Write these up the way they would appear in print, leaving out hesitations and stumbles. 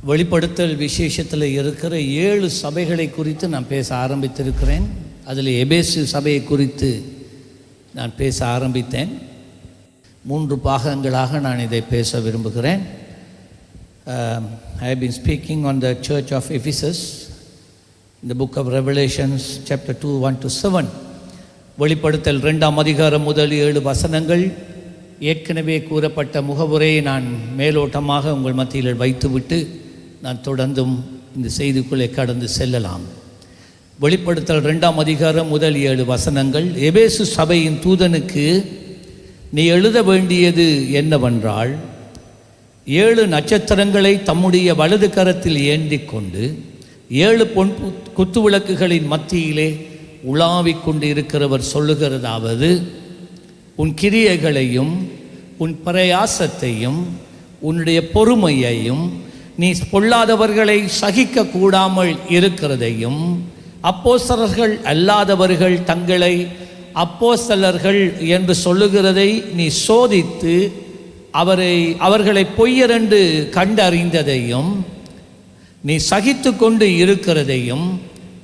வெளிப்படுத்தல் விசேஷத்தில் இருக்கிற 7 சபைகளை குறித்து நான் பேச ஆரம்பித்திருக்கிறேன். அதில் எபேசு சபையை குறித்து நான் பேச ஆரம்பித்தேன். 3 பாகங்களாக நான் இதை பேச விரும்புகிறேன். I have been speaking on the church of Ephesus in the book of Revelations chapter 2, 1 to 7. வெளிப்படுத்தல் 2ஆம் அதிகாரம் முதல் 7 வசனங்கள் ஏற்கனவே கூறப்பட்ட முகவுரையை நான் மேலோட்டமாக உங்கள் மத்தியில் வைத்துவிட்டு நான் தொடர்ந்தும் இந்த செய்திக்குள்ளே கடந்து செல்லலாம். வெளிப்படுத்தல் 2ஆம் அதிகாரம் முதல் 7 வசனங்கள். எபேசு சபையின் தூதனுக்கு நீ எழுத வேண்டியது என்னவென்றால், 7 நட்சத்திரங்களை தம்முடைய வலது கரத்தில் ஏந்தி கொண்டு 7 பொன் குத்துவிளக்குகளின் மத்தியிலே உலாவிக் கொண்டு இருக்கிறவர் சொல்லுகிறதாவது, உன் கிரியைகளையும் உன் பிரயாசத்தையும் உன்னுடைய பொறுமையையும் நீ பொல்லாதவர்களை சகிக்க கூடாமல் இருக்கிறதையும் அப்போஸ்தலர்கள் அல்லாதவர்கள் தங்களை அப்போஸ்தலர்கள் என்று சொல்லுகிறதை நீ சோதித்து அவர்களை பொய்யரென்று கண்டறிந்ததையும் நீ சகித்து கொண்டு இருக்கிறதையும்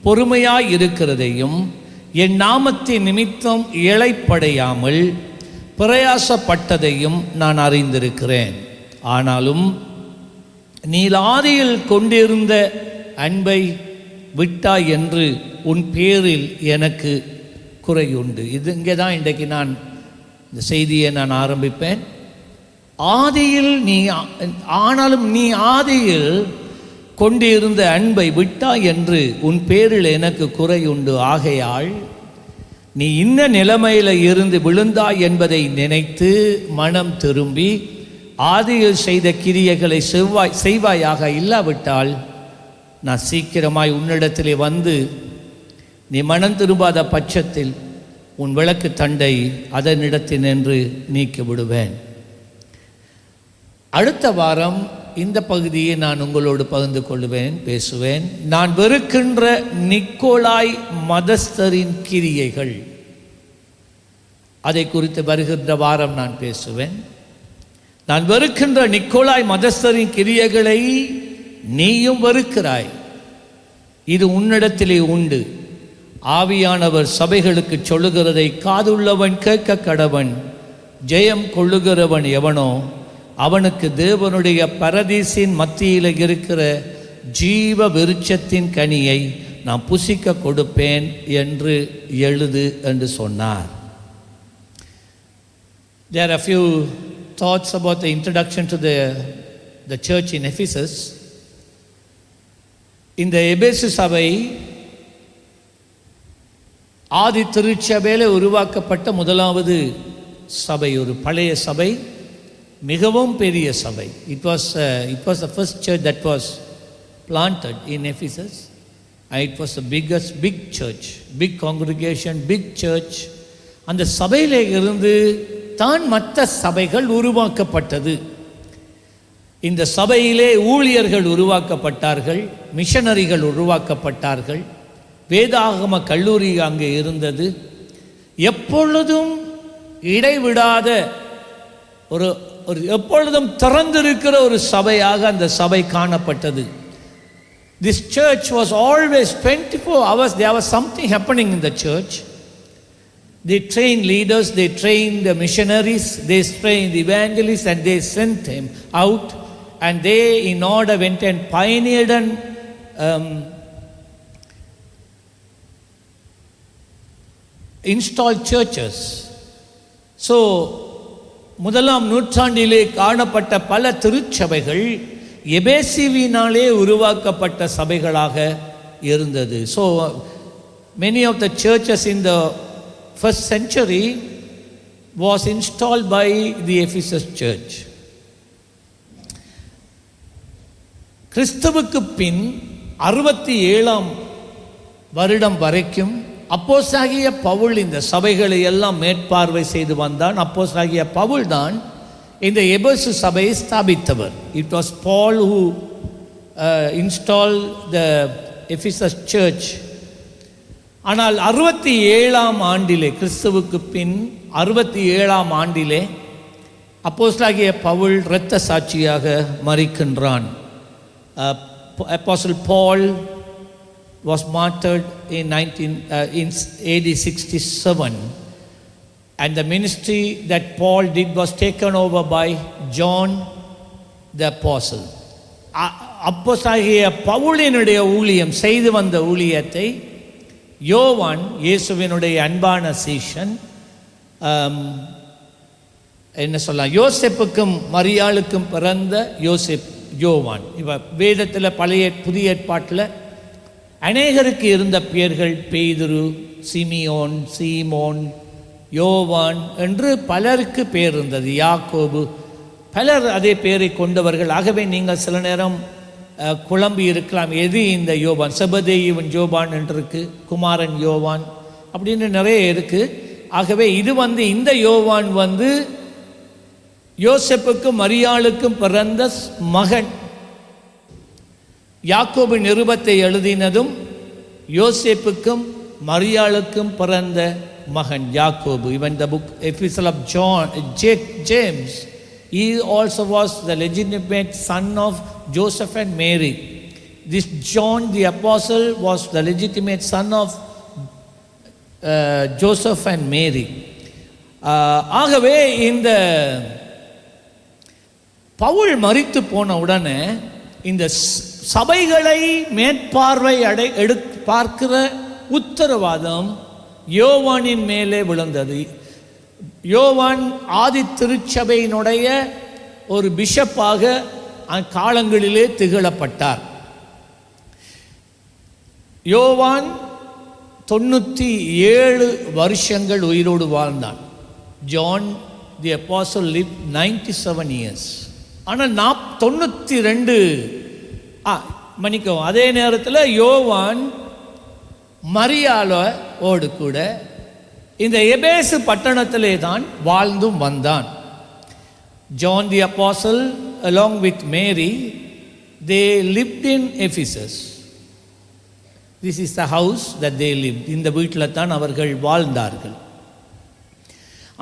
பொறுமையாய் இருக்கிறதையும் என் நாமத்தின் நிமித்தம் இளைப்படையாமல் பிரயாசப்பட்டதையும் நான் அறிந்திருக்கிறேன். ஆனாலும் நீ ஆதியில் கொண்டிருந்த அன்பை விட்டாய் என்று உன் பேரில் எனக்கு குறையுண்டு. இது இங்கே தான் இன்றைக்கு நான் இந்த செய்தியை நான் ஆரம்பிப்பேன். ஆனாலும் நீ ஆதியில் கொண்டிருந்த அன்பை விட்டாய் என்று உன் பேரில் எனக்கு குறையுண்டு. ஆகையால் நீ இன்ன நிலைமையில் இருந்து விழுந்தாய் என்பதை நினைத்து மனம் திரும்பி ஆதியில் செய்த கிரியைகளை செய்வாயாக. இல்லாவிட்டால் நான் சீக்கிரமாய் உன்னிடத்திலே வந்து நீ மனம் திரும்பாத பட்சத்தில் உன் விளக்கு தண்டை அதனிடத்தில் நின்று நீக்கி விடுவேன். அடுத்த வாரம் இந்த பகுதியை நான் உங்களோடு பகிர்ந்து கொள்வேன், பேசுவேன். நான் வெறுக்கின்ற நிக்கோலாய் மதஸ்தரின் கிரியைகள், அதை குறித்து வருகின்ற வாரம் நான் பேசுவேன். நான் வெறுக்கின்ற நிக்கோலாய் மதஸ்தரின் கிரியைகளை நீயும் வெறுக்கிறாய், இது உன்னிடத்திலே உண்டு. ஆவியானவர் சபைகளுக்கு சொல்லுகிறதை காதுள்ளவன் கேட்க கடவன். ஜெயம் கொள்ளுகிறவன் எவனோ அவனுக்கு தேவனுடைய பரதீசின் மத்தியில் இருக்கிற ஜீவ விருட்சத்தின் கனியை நான் புசிக்க கொடுப்பேன் என்று எழுது என்று சொன்னார். There are a few thoughts about the introduction to the church in Ephesus. இந்த எபேசு சபை ஆதி திருச்சபையில் உருவாக்கப்பட்ட முதலாவது சபை, ஒரு பழைய சபை, மிகவும் பெரிய சபை. It was the first church that was planted in Ephesus. It was the big church, big congregation, big church. அந்த சபையிலே இருந்து தான் மற்ற சபைகள் உருவாக்கப்பட்டது. இந்த சபையிலே ஊழியர்கள் உருவாக்கப்பட்டார்கள், மிஷனரிகள் உருவாக்கப்பட்டார்கள், வேதாகம கல்லூரி அங்கே இருந்தது. எப்பொழுதும் இடைவிடாத ஒரு எப்பொழுதும் திறந்திருக்கிற ஒரு சபையாக அந்த சபை காணப்பட்டது. This church was always 24 hours. There was something happening in the church. They trained leaders, they trained the missionaries, they trained the evangelists, and they sent them out, and they in order went and pioneered and installed churches. So முதலாம் நூற்றாண்டிலே காணப்பட்ட பல திருச்சபைகள் எபேசுவினாலே உருவாக்கப்பட்ட சபைகளாக இருந்தது. So many of the churches in the first century was installed by the Ephesus church. கிறிஸ்துவுக்கு பின் 67ஆம் வருடம் வரைக்கும் அப்போஸ்தலனாகிய பவுல் இந்த சபைகளை எல்லாம் மேற்பார்வை செய்து வந்தான். அப்போஸ்தலனாகிய பவுல் தான் இந்த எபேசு சபையை ஸ்தாபித்தவர். It was Paul who installed the Ephesus church. ஆனால் 67ஆம் ஆண்டிலே, கிறிஸ்துவுக்கு பின் 67ஆம் ஆண்டிலே அப்போஸ்தலனாகிய பவுல் இரத்த சாட்சியாக மரிக்கின்றான். Apostle Paul was martyred in AD 67, and the ministry that Paul did was taken over by John the Apostle. அப்போஸ்தலனாகிய பவுலினுடைய ஊழியம் செய்து வந்த ஊழியத்தை யோவான், இயேசுவினுடைய அன்பான சீஷன், என்ன சொல்லலாம், யோசேப்புக்கும் மரியாளுக்கும் பிறந்த யோவான். இவ வேதத்தில் புதிய ஏற்பாட்டில் அநேகருக்கு இருந்த பெயர்கள் பேதுரு, சிமியோன், சீமோன், யோவான் என்று பலருக்கு பேர் இருந்தது, யாக்கோபு, பலர் அதே பேரை கொண்டவர்கள். ஆகவே நீங்கள் சில நேரம் குழம்பி இருக்கலாம், எது இந்த யோவான், செபதேயுவின் யோவான் என்று இருக்கு, குமாரன் யோவான் அப்படின்னு நிறைய இருக்கு. ஆகவே இது இந்த யோவான் யோசேப்புக்கும் மரியாளுக்கும் பிறந்த மகன். யாக்கோபு நிருபத்தை எழுதினதும் யோசேப்புக்கும் மரியாளுக்கும் பிறந்த மகன் யாக்கோபு. Even the book Epistle of James, he also was the legitimate son of Joseph and Mary. This John the Apostle was the legitimate son of Joseph and Mary. ஆகவே இந்த பவுல் மரித்து போன உடனே இந்த சபைகளை மேற்பார்வை பார்க்கிற உத்தரவாதம் யோவானின் மேலே விழுந்தது. யோவான் ஆதி திருச்சபையினுடைய ஒரு பிஷப்பாக காலங்களிலே திகழப்பட்டார். யோவான் 97 வருஷங்கள் உயிரோடு வாழ்ந்தான். John the apostle live 97 years. ஆனால் 92 மன்னிக்கவும், அதே நேரத்தில் யோவான் மரியாளோடு கூட இந்த எபேசு பட்டணத்திலே தான் வாழ்ந்தும் வந்தான். John the apostle along with Mary, they lived in Ephesus. This is the house that they lived. இந்த வீட்டில் தான் அவர்கள் வாழ்ந்தார்கள்.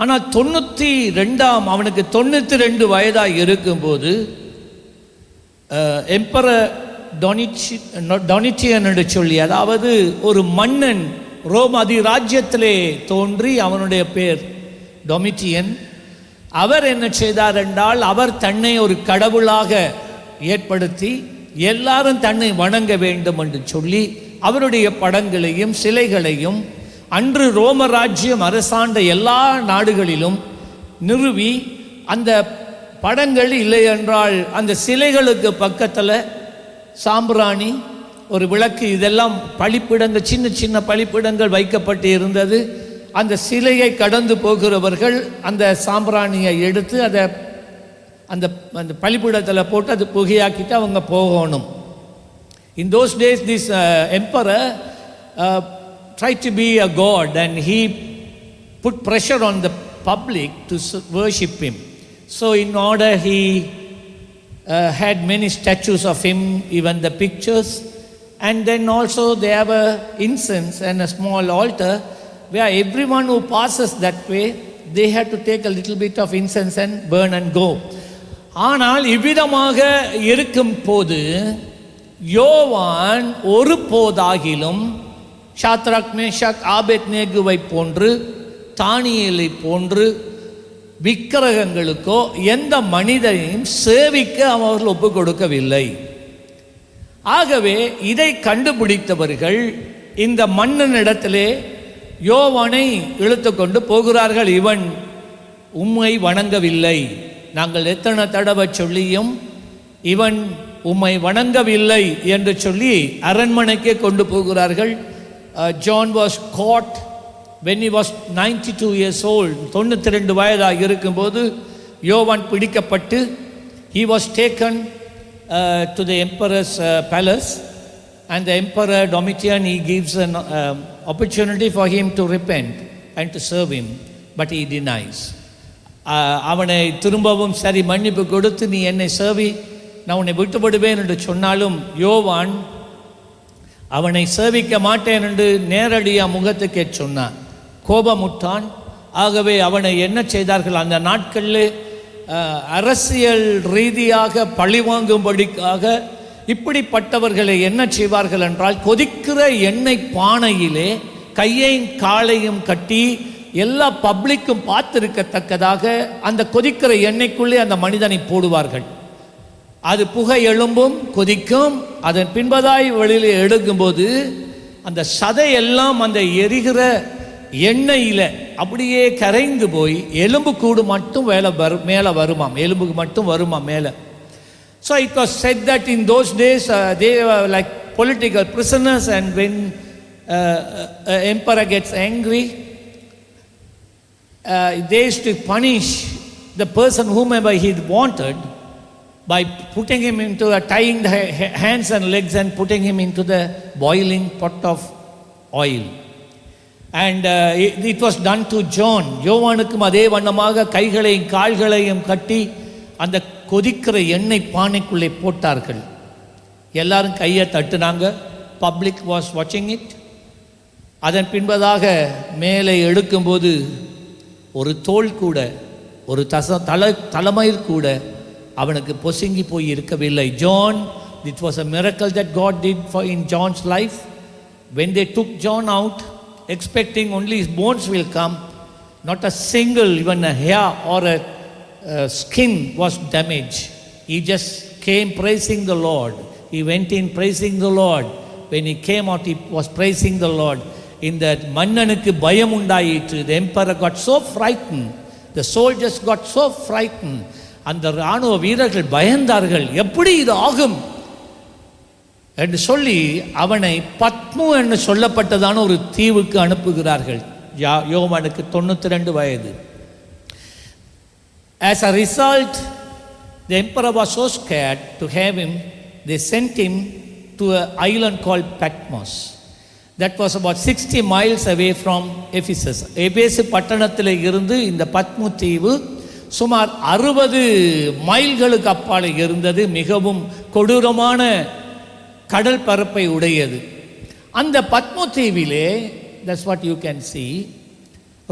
ஆனால் 92 அவனுக்கு 92 வயதாக இருக்கும்போது எம்பரர் டொனிட்டியன் என்று சொல்லி, அதாவது ஒரு மன்னன் ரோம் அதிராஜ்யத்திலே தோன்றி, அவனுடைய பேர் டொமிட்டியன். அவர் என்ன செய்தார் என்றால், அவர் தன்னை ஒரு கடவுளாக ஏற்படுத்தி எல்லாரும் தன்னை வணங்க வேண்டும் என்று சொல்லி அவருடைய படங்களையும் சிலைகளையும் அன்று ரோம ராஜ்யம் அரசாண்ட எல்லா நாடுகளிலும் நிறுவி, அந்த படங்கள் இல்லை என்றால் அந்த சிலைகளுக்கு பக்கத்தில் சாம்பிராணி, ஒரு விளக்கு, இதெல்லாம் பலிப்பிடங்கள், சின்ன சின்ன பலிப்பிடங்கள் வைக்கப்பட்டு இருந்தது. அந்த சிலையை கடந்து போகிறவர்கள் அந்த சாம்பிராணியை எடுத்து அதை அந்த அந்த பலிப்பிடத்தில் போட்டு அது புகையாக்கிட்டு அவங்க போகணும். In those days this emperor tried to be a god, and he put pressure on the public to worship him. So in order he had many statues of him, even the pictures, and then also they have a incense and a small altar where everyone who passes that way, they had to take a little bit of incense and burn and go. ஆனால் இவ்விதமாக இருக்கும் போது யோவான் ஒரு போதாகிலும் Shadrach, Meshach, ஆபேத்நேகுவை போன்று, தானியேலை போன்று விக்கிரகங்களுக்கோ எந்த மனிதனையும் சேவிக்க அவர்கள் ஒப்புக் கொடுக்கவில்லை. ஆகவே இதை கண்டுபிடித்தவர்கள் இந்த மன்னனிடத்திலே யோவானை இழுத்து கொண்டு போகிறார்கள். இவன் உம்மை வணங்கவில்லை, நாங்கள் எத்தனை தடவை சொல்லியும் இவன் உம்மை வணங்கவில்லை என்று சொல்லி அரண்மனைக்கே கொண்டு போகிறார்கள். John was caught when he was 92 years old. 92 வயதாக இருக்கும்போது யோவான் பிடிக்கப்பட்டு he was taken to the emperor's palace, and the emperor Domitian, he gives an opportunity for him to repent and to serve him, but he denies. அவனை திரும்பவும் சரி மன்னிப்பு கொடுத்து நீ என்னை சேவி, நான் உன்னை விட்டுவிடுவேன் என்று சொன்னாலும் யோவான் அவனை சேவிக்க மாட்டேன் என்று நேரடியாக முகத்துக்கே சொன்னான், கோபமுட்டான். ஆகவே அவனை என்ன செய்தார்கள், அந்த நாட்களில் அரசியல் ரீதியாக பழிவாங்கும்படிக்காக இப்படிப்பட்டவர்களை என்ன செய்வார்கள் என்றால், கொதிக்கிற எண்ணெய் பானையிலே கையையும் காலையும் கட்டி எல்லா பப்ளிக்கும் பார்த்திருக்கத்தக்கதாக அந்த கொதிக்கிற எண்ணெய்க்குள்ளே அந்த மனிதனை போடுவார்கள். அது புகை எழும்பும், கொதிக்கும். அதன் பின்பதாய் வெளியில் எடுக்கும்போது அந்த சதையெல்லாம் அந்த எரிகிற எண்ணெயில் அப்படியே கரைந்து போய் எலும்பு கூடு மட்டும் மேலே வருமாம், எலும்புக்கு மட்டும் வருமாம் மேலே. So it was said that in those days they were like political prisoners, and when emperor gets angry, they used to punish the person whomever he wanted by putting him into tying the hands and legs and putting him into the boiling pot of oil. And it was done to John. யோவானுக்கும் அதே வண்ணமாக கைகளையும் கால்களையும் கட்டி அந்த கொதிக்கிற எண்ணெய் பானைக்குள்ளே போட்டார்கள். எல்லாரும் கையை தட்டுனாங்க. பப்ளிக் வாஸ் வாட்சிங் இட். அதன் பின்பதாக மேலே எடுக்கும்போது ஒரு தோல் கூட, ஒரு தலைமயிர் கூட அவனுக்கு பொசுங்கி போய் இருக்கவில்லை. John, it was a miracle that God did in John's life. When they took John out, expecting only his bones will come, not a single, even a hair or a skin was damaged. He just came praising the Lord. He went in praising the Lord. When he came out, he was praising the Lord. In that மன்னனுக்கு பயம் உண்டாயிற்று. The emperor got so frightened. The soldiers got so frightened. அந்த இராணுவ வீரர்கள் பயந்தார்கள், எப்படி இது ஆகும் என்று சொல்லி அவனை பத்மு என்று சொல்லப்பட்டதான ஒரு தீவுக்கு அனுப்புகிறார்கள். யோவானுக்கு 92 வயது. As a result, the emperor was so scared to have him, they sent him to an island called Patmos. That was about 60 miles away from Ephesus. எபேசு பட்டணத்தில் இருந்து இந்த பத்மு தீவு சுமார் 60 மைல்களுக்கு அப்பால் இருந்தது. மிகவும் கொடூரமான கடல் பரப்பை உடையது. அந்த பத்மு தீவிலே, that's what you can see,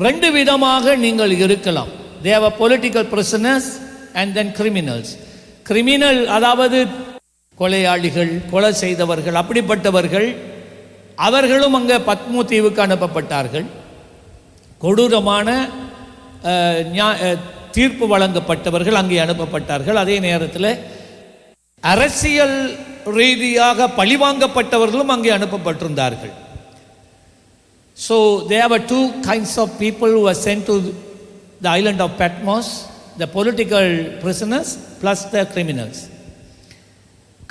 2 விதமாக நீங்கள் இருக்கலாம். They were political prisoners and then criminals. Criminal அதாவது கொலையாளிகள், கொலை செய்தவர்கள், அப்படிப்பட்டவர்கள் அவர்களும் அங்கே பத்மு தீவுக்கு அனுப்பப்பட்டார்கள். கொடூரமான தீர்ப்பு வழங்கப்பட்டவர்கள் அங்கே அனுப்பப்பட்டார்கள். அதே நேரத்தில் அரசியல் ரீதியாக பழிவாங்கப்பட்டவர்களும் அங்கே அனுப்பப்பட்டிருந்தார்கள். So there were 2 kinds of people who were sent to the island of Patmos, the political prisoners plus the criminals.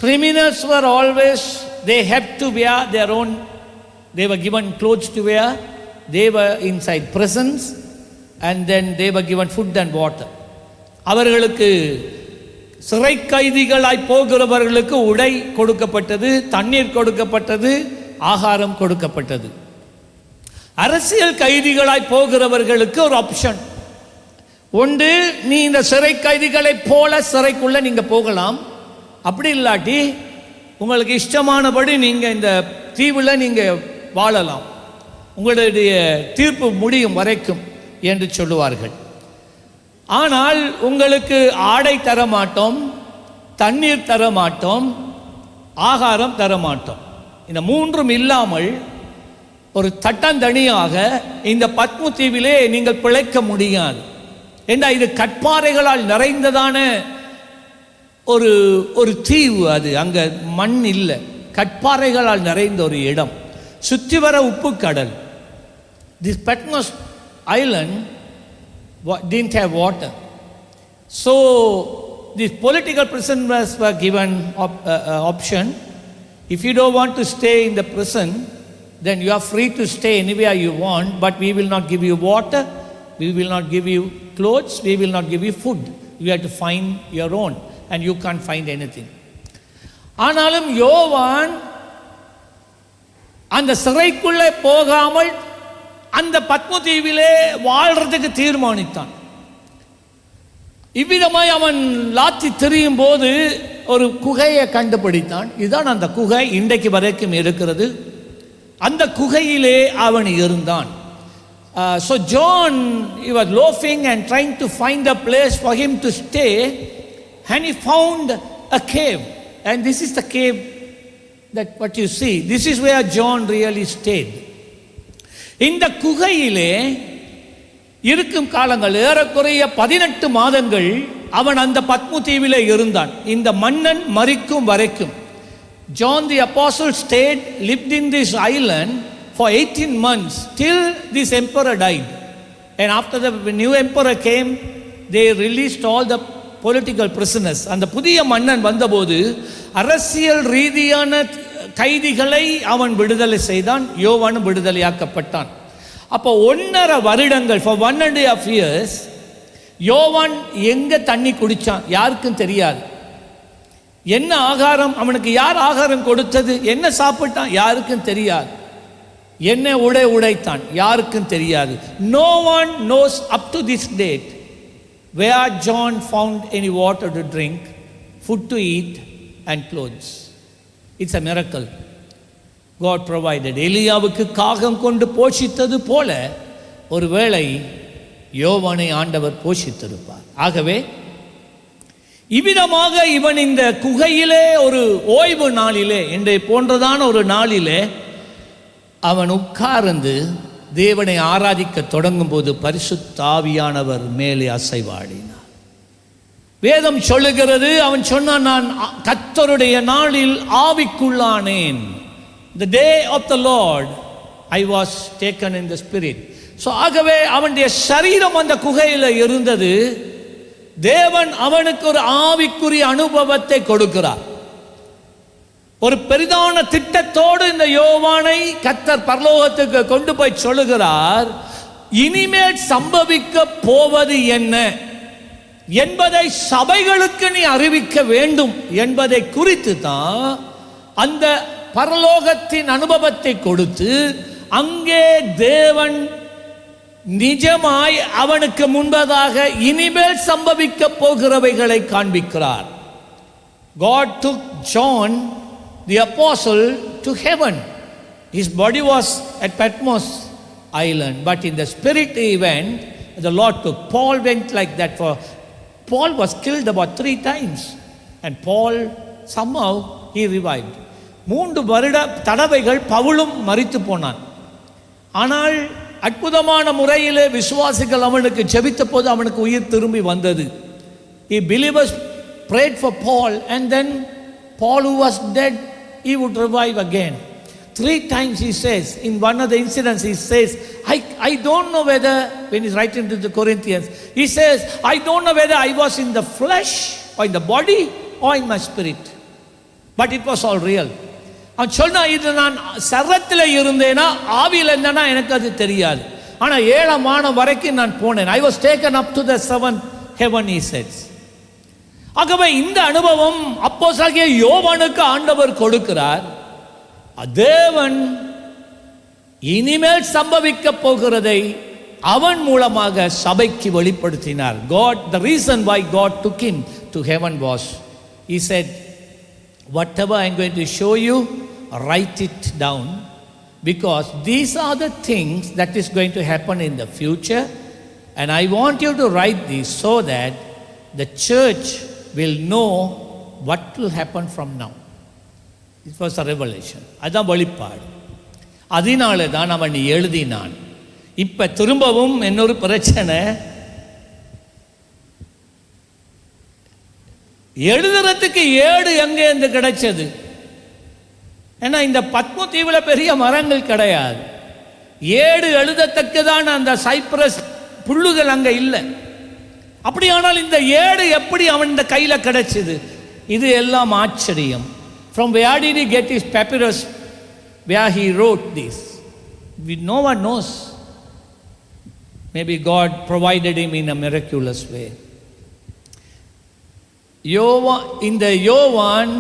Criminals were always, they had to wear their own, they were given clothes to wear, they were inside prisons, and then they were given food and water. அவர்களுக்கு சிறை கைதிகளாய் போகிறவர்களுக்கு உடை கொடுக்கப்பட்டது, தண்ணீர் கொடுக்கப்பட்டது, ஆகாரம் கொடுக்கப்பட்டது. அரசியல் கைதிகளாய் போகிறவர்களுக்கு ஒரு ஆப்ஷன் உண்டு. நீ இந்த சிறை கைதிகளை போல சிறைக்குள்ள நீங்க போகலாம், அப்படி இல்லாட்டி உங்களுக்கு இஷ்டமானபடி நீங்க இந்த தீவில் நீங்க வாழலாம், உங்களுடைய தீர்ப்பு முடியும் வரைக்கும் என்று சொல்லுவார்கள். ஆனால் உங்களுக்கு ஆடை தர மாட்டோம், தண்ணீர் தர மாட்டோம், ஆகாரம் தர மாட்டோம். இந்த 3ம் இல்லாமல் ஒரு தட்டந்தனியாக இந்த பத்மு தீவிலே நீங்கள் பிழைக்க முடியாது. ஏண்டா இது கற்பாறைகளால் நிறைந்ததான ஒரு தீவு. அது அங்க மண் இல்லை, கற்பாறைகளால் நிறைந்த ஒரு இடம், சுற்றி வர உப்பு கடல். This Patmos island didn't have water. So these political prisoners were given option. If you don't want to stay in the prison, then you are free to stay anywhere you want, but we will not give you water, we will not give you clothes, we will not give you food. You have to find your own, and you can't find anything. ஆனாலும் யோவான் அந்த சிறைக்குள்ளே போகாமல் அந்த பத்மு தீவிலே வாழ்றதுக்கு தீர்மானித்தான். இவ்விதமாய் அவன் லாத்தி திரியும் போது ஒரு குகையை கண்டுபிடித்தான். இதுதான் அந்த குகை, இன்றைக்கு வரைக்கும் இருக்கிறது. அந்த குகையிலே அவன் இருந்தான். So John, he was loafing and trying to find a place for him to stay, and he found a cave. and this is the cave that what you see. This is where John really stayed. இந்த குகையிலே இருக்கும் காலங்கள் ஏறக்குறைய 18 மாதங்கள் அவன் அந்த பத்மு தீவிலே இருந்தான், இந்த மன்னன் மரிக்கும் வரைக்கும். John the apostle lived in this island for 18 months till this emperor died. And after the new emperor came, they released all the political prisoners. அந்த புதிய மன்னன் வந்தபோது அரசியல் ரீதியான கைதிகளை அவன் விடுதலை செய்தான், யோவான் விடுதலையாக்கப்பட்டான். அப்போ 1.5 வருடங்கள், for 1.5 years, யோவான் எங்க தண்ணி குடிச்சான் யாருக்கும் தெரியாது. என்ன ஆகாரம் அவனுக்கு யார் ஆகாரம் கொடுத்தது, என்ன சாப்பிட்டான் யாருக்கும் தெரியாது. என்ன உடை உடைத்தான் யாருக்கும் தெரியாது. No one knows up to this date where John found any water to drink, food to eat and clothes. It's a miracle God provided. எலியாவுக்கு காகம் கொண்டு போஷித்தது போல ஒருவேளை யோவானை ஆண்டவர் போஷித்திருப்பார். ஆகவே இவ்விதமாக இவன் இந்த குகையிலே ஒரு ஓய்வு நாளிலே, இன்றைய போன்றதான ஒரு நாளிலே அவன் உட்கார்ந்து தேவனை ஆராதிக்க தொடங்கும் போது பரிசுத்த ஆவியானவர் மேலே அசைவாடினார். வேதம் சொல்லுகிறது, அவன் சொன்னான், நான் கர்த்தருடைய நாளில் ஆவிக்குள்ளானேன். The day of the Lord I was taken in the spirit. So ஆகவே அவனுடைய சரீரம் அந்த குகையில் இருந்தது. தேவன் அவனுக்கு ஒரு ஆவிக்குரிய அனுபவத்தை கொடுக்கிறார். ஒரு பெரிதான திட்டத்தோடு இந்த யோவானை கர்த்தர் பரலோகத்துக்கு கொண்டு போய் சொல்லுகிறார், இனிமேல் சம்பவிக்க போவது என்ன என்பதை சபைகளுக்கு நீ அறிவிக்க வேண்டும் என்பதை குறித்து தான் அந்த பரலோகத்தின் அனுபவத்தை கொடுத்து அங்கே தேவன் நிஜமாய் அவனுக்கு முன்பதாக இனிமேல் சம்பவிக்க போகிறவைகளை காண்பிக்கிறார். God took John the apostle to heaven. His body was at Patmos island, but in the spirit he went. The Lord took Paul went like that. For Paul was killed about 3 times, and Paul somehow he revived. 3 வருட தடவைகள் பவுலும் மரித்து போனான். ஆனால் அற்புதமான முறையிலே விசுவாசிகள் அவனுக்கு ஜெபித்த போது அவனுக்கு உயிர் திரும்பி வந்தது. He believers prayed for Paul, and then Paul, who was dead, he would revive again. 3 times he says, in one of the incidents he says, I don't know whether, when he's writing to the Corinthians, he says, I don't know whether I was in the flesh or in the body or in my spirit, but it was all real. அவன் சொன்னா, இது நான் சரத்தில் இருந்தேனா ஆவியில் இருந்தேனா எனக்கு அது தெரியாது, ஆனால் 7ஆம் வானம் வரைக்கும் நான் போனேன். I was taken up to the 7th heaven, he says. ஆகவே இந்த அனுபவம் அப்போஸ்தலனாகிய யோவானுக்கு ஆண்டவர் கொடுக்கிறார். தேவன் இனிமேல் சம்பவிக்க போகிறதை அவன் மூலமாக சபைக்கு வெளிப்படுத்தினார். God, the reason why God took him to heaven was, he said, whatever I'm going to show you, write it down, because these are the things that is going to happen in the future, and I want you to write these so that the church will know what will happen from now. It was a revelation. அதான் வெளிப்பாடு. அதனால தான் அவன் எழுதினான். இப்ப திரும்பவும் இன்னொரு பிரச்சனை, எழுதுறதுக்கு ஏடு எங்கே இருந்து கிடைச்சது? ஏன்னா இந்த பத்மு தீவில் பெரிய மரங்கள் கிடையாது. ஏடு எழுதத்தக்கதான அந்த சைப்ரஸ் புல்லுகள் அங்கே இல்லை. அப்படியானால் இந்த ஏடு எப்படி அவன் இந்த கையில் கிடைச்சது? இது எல்லாம் ஆச்சரியம். From where did he get his papyrus where he wrote this? No one knows. Maybe God provided him in a miraculous way. இந்த யோவான்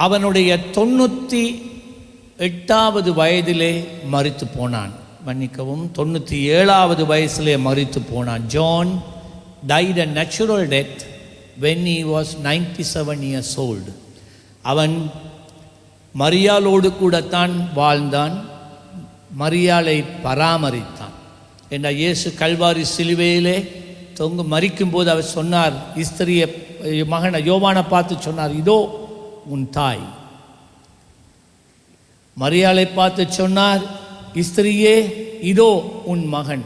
அவனுடைய 98வது வயதிலே மரித்து போனான். மன்னிக்கவும், 97வது வயசிலே மரித்து போனான். John died a natural death when he was 97 years old. அவன் மரியாளோடு கூடத்தான் வாழ்ந்தான், மரியாளை பராமரித்தான். என்ற இயேசு கல்வாரி சிலுவையிலே மரிக்கும் போது அவர் சொன்னார், ஸ்திரிய மகனை யோவானை பார்த்து சொன்னார், இதோ உன் தாய். மரியாளை பார்த்து சொன்னார், ஸ்திரியே இதோ உன் மகன்.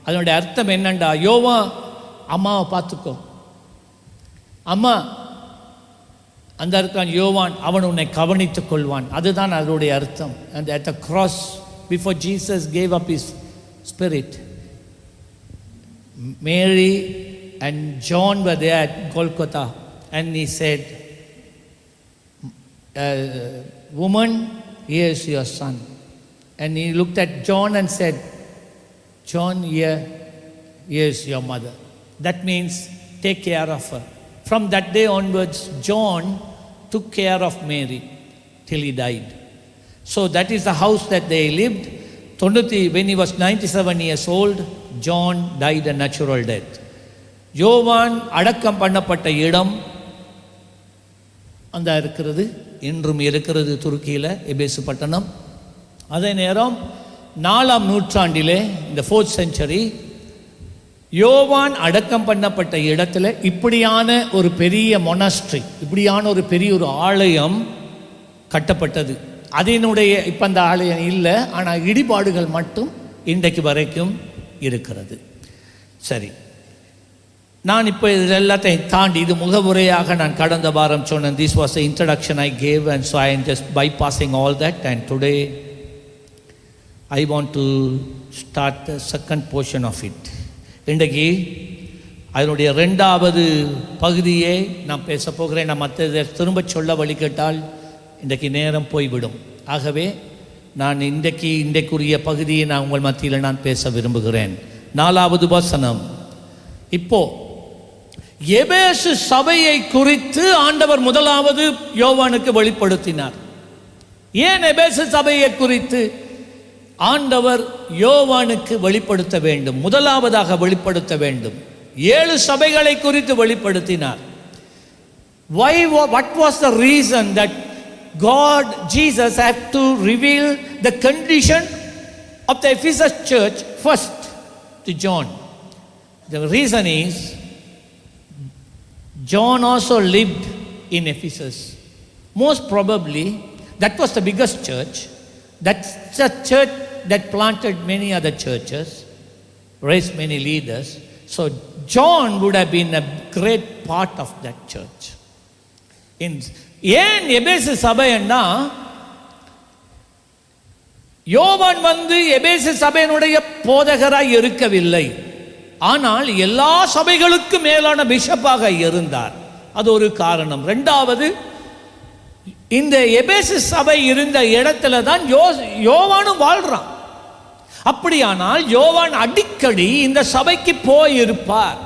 அதனுடைய அர்த்தம் என்னண்டா, யோவா அம்மாவை பார்த்துக்கோ, அம்மா அந்த இருக்கான் யோவான், அவன் உன்னை கவனித்துக் கொள்வான். அதுதான் அதனுடைய அர்த்தம். And at the cross, before Jesus gave up his spirit, Mary and John were there at Golgotha, and he said, woman, here is your son. And he looked at John and said, John, here is your mother. That means take care of her. From that day onwards, John took care of Mary till he died. So that is the house that they lived. When he was 97 years old, John died a natural death. யோவான் அடக்கம் பண்ணப்பட்ட இடம் அந்த இருக்கிறது, இன்றும் இருக்கிறது துருக்கியில், எபேசு பட்டணம். அதே நேரம் 4ஆம் நூற்றாண்டிலே, இந்த 4th century, யோவான் அடக்கம் பண்ணப்பட்ட இடத்துல இப்படியான ஒரு பெரிய மொனாஸ்ட்ரி, இப்படியான ஒரு பெரிய ஒரு ஆலயம் கட்டப்பட்டது. அதனுடைய இப்போ அந்த ஆலயம் இல்லை, ஆனால் இடிபாடுகள் மட்டும் இன்றைக்கு வரைக்கும் இருக்கிறது. சரி, நான் இப்போ இது எல்லாத்தையும் தாண்டி, இது முகவுரையாக நான் கடந்த வாரம் சொன்னேன். This was the introduction I gave, and so I am just bypassing all that. And today I want to start the second portion of it. இன்றைக்கு அதனுடைய 2வது பகுதியை நான் பேச போகிறேன். நான் மற்ற திரும்ப சொல்ல வழி கேட்டால் இன்றைக்கு நேரம் போய்விடும். ஆகவே நான் இன்றைக்குரிய பகுதியை நான் உங்கள் மத்தியில் நான் பேச விரும்புகிறேன். 4வது வசனம். இப்போ எபேசு சபையை குறித்து ஆண்டவர் முதலாவது யோவானுக்கு வெளிப்படுத்தினார். ஏன் எபேசு சபையை குறித்து ஆண்டவர் யோவானுக்கு வெளிப்படுத்த வேண்டும்? முதலாவதாக வெளிப்படுத்த வேண்டும். 7 சபைகளை குறித்து வெளிப்படுத்தினார். What was the reason that Jesus had to reveal the condition of the Ephesus church first to John? The reason is, John also lived in Ephesus. Most probably that was the biggest church. That's a church that planted many other churches, raised many leaders. So John would have been a great part of that church. ஏன் எபேசு சபைன்னா, யோவான் எபேசு சபையினுடைய போதகராய் இருக்கவில்லை, ஆனால் எல்லா சபைகளுக்கும் மேலான பிஷப்பாக இருந்தார். அது ஒரு காரணம். 2வது, இந்த எபேசு சபை இருந்த இடத்துல தான் யோவானும் வாழ்றான். அப்படியானால் யோவான் அடிக்கடி இந்த சபைக்கு போயிருப்பார்,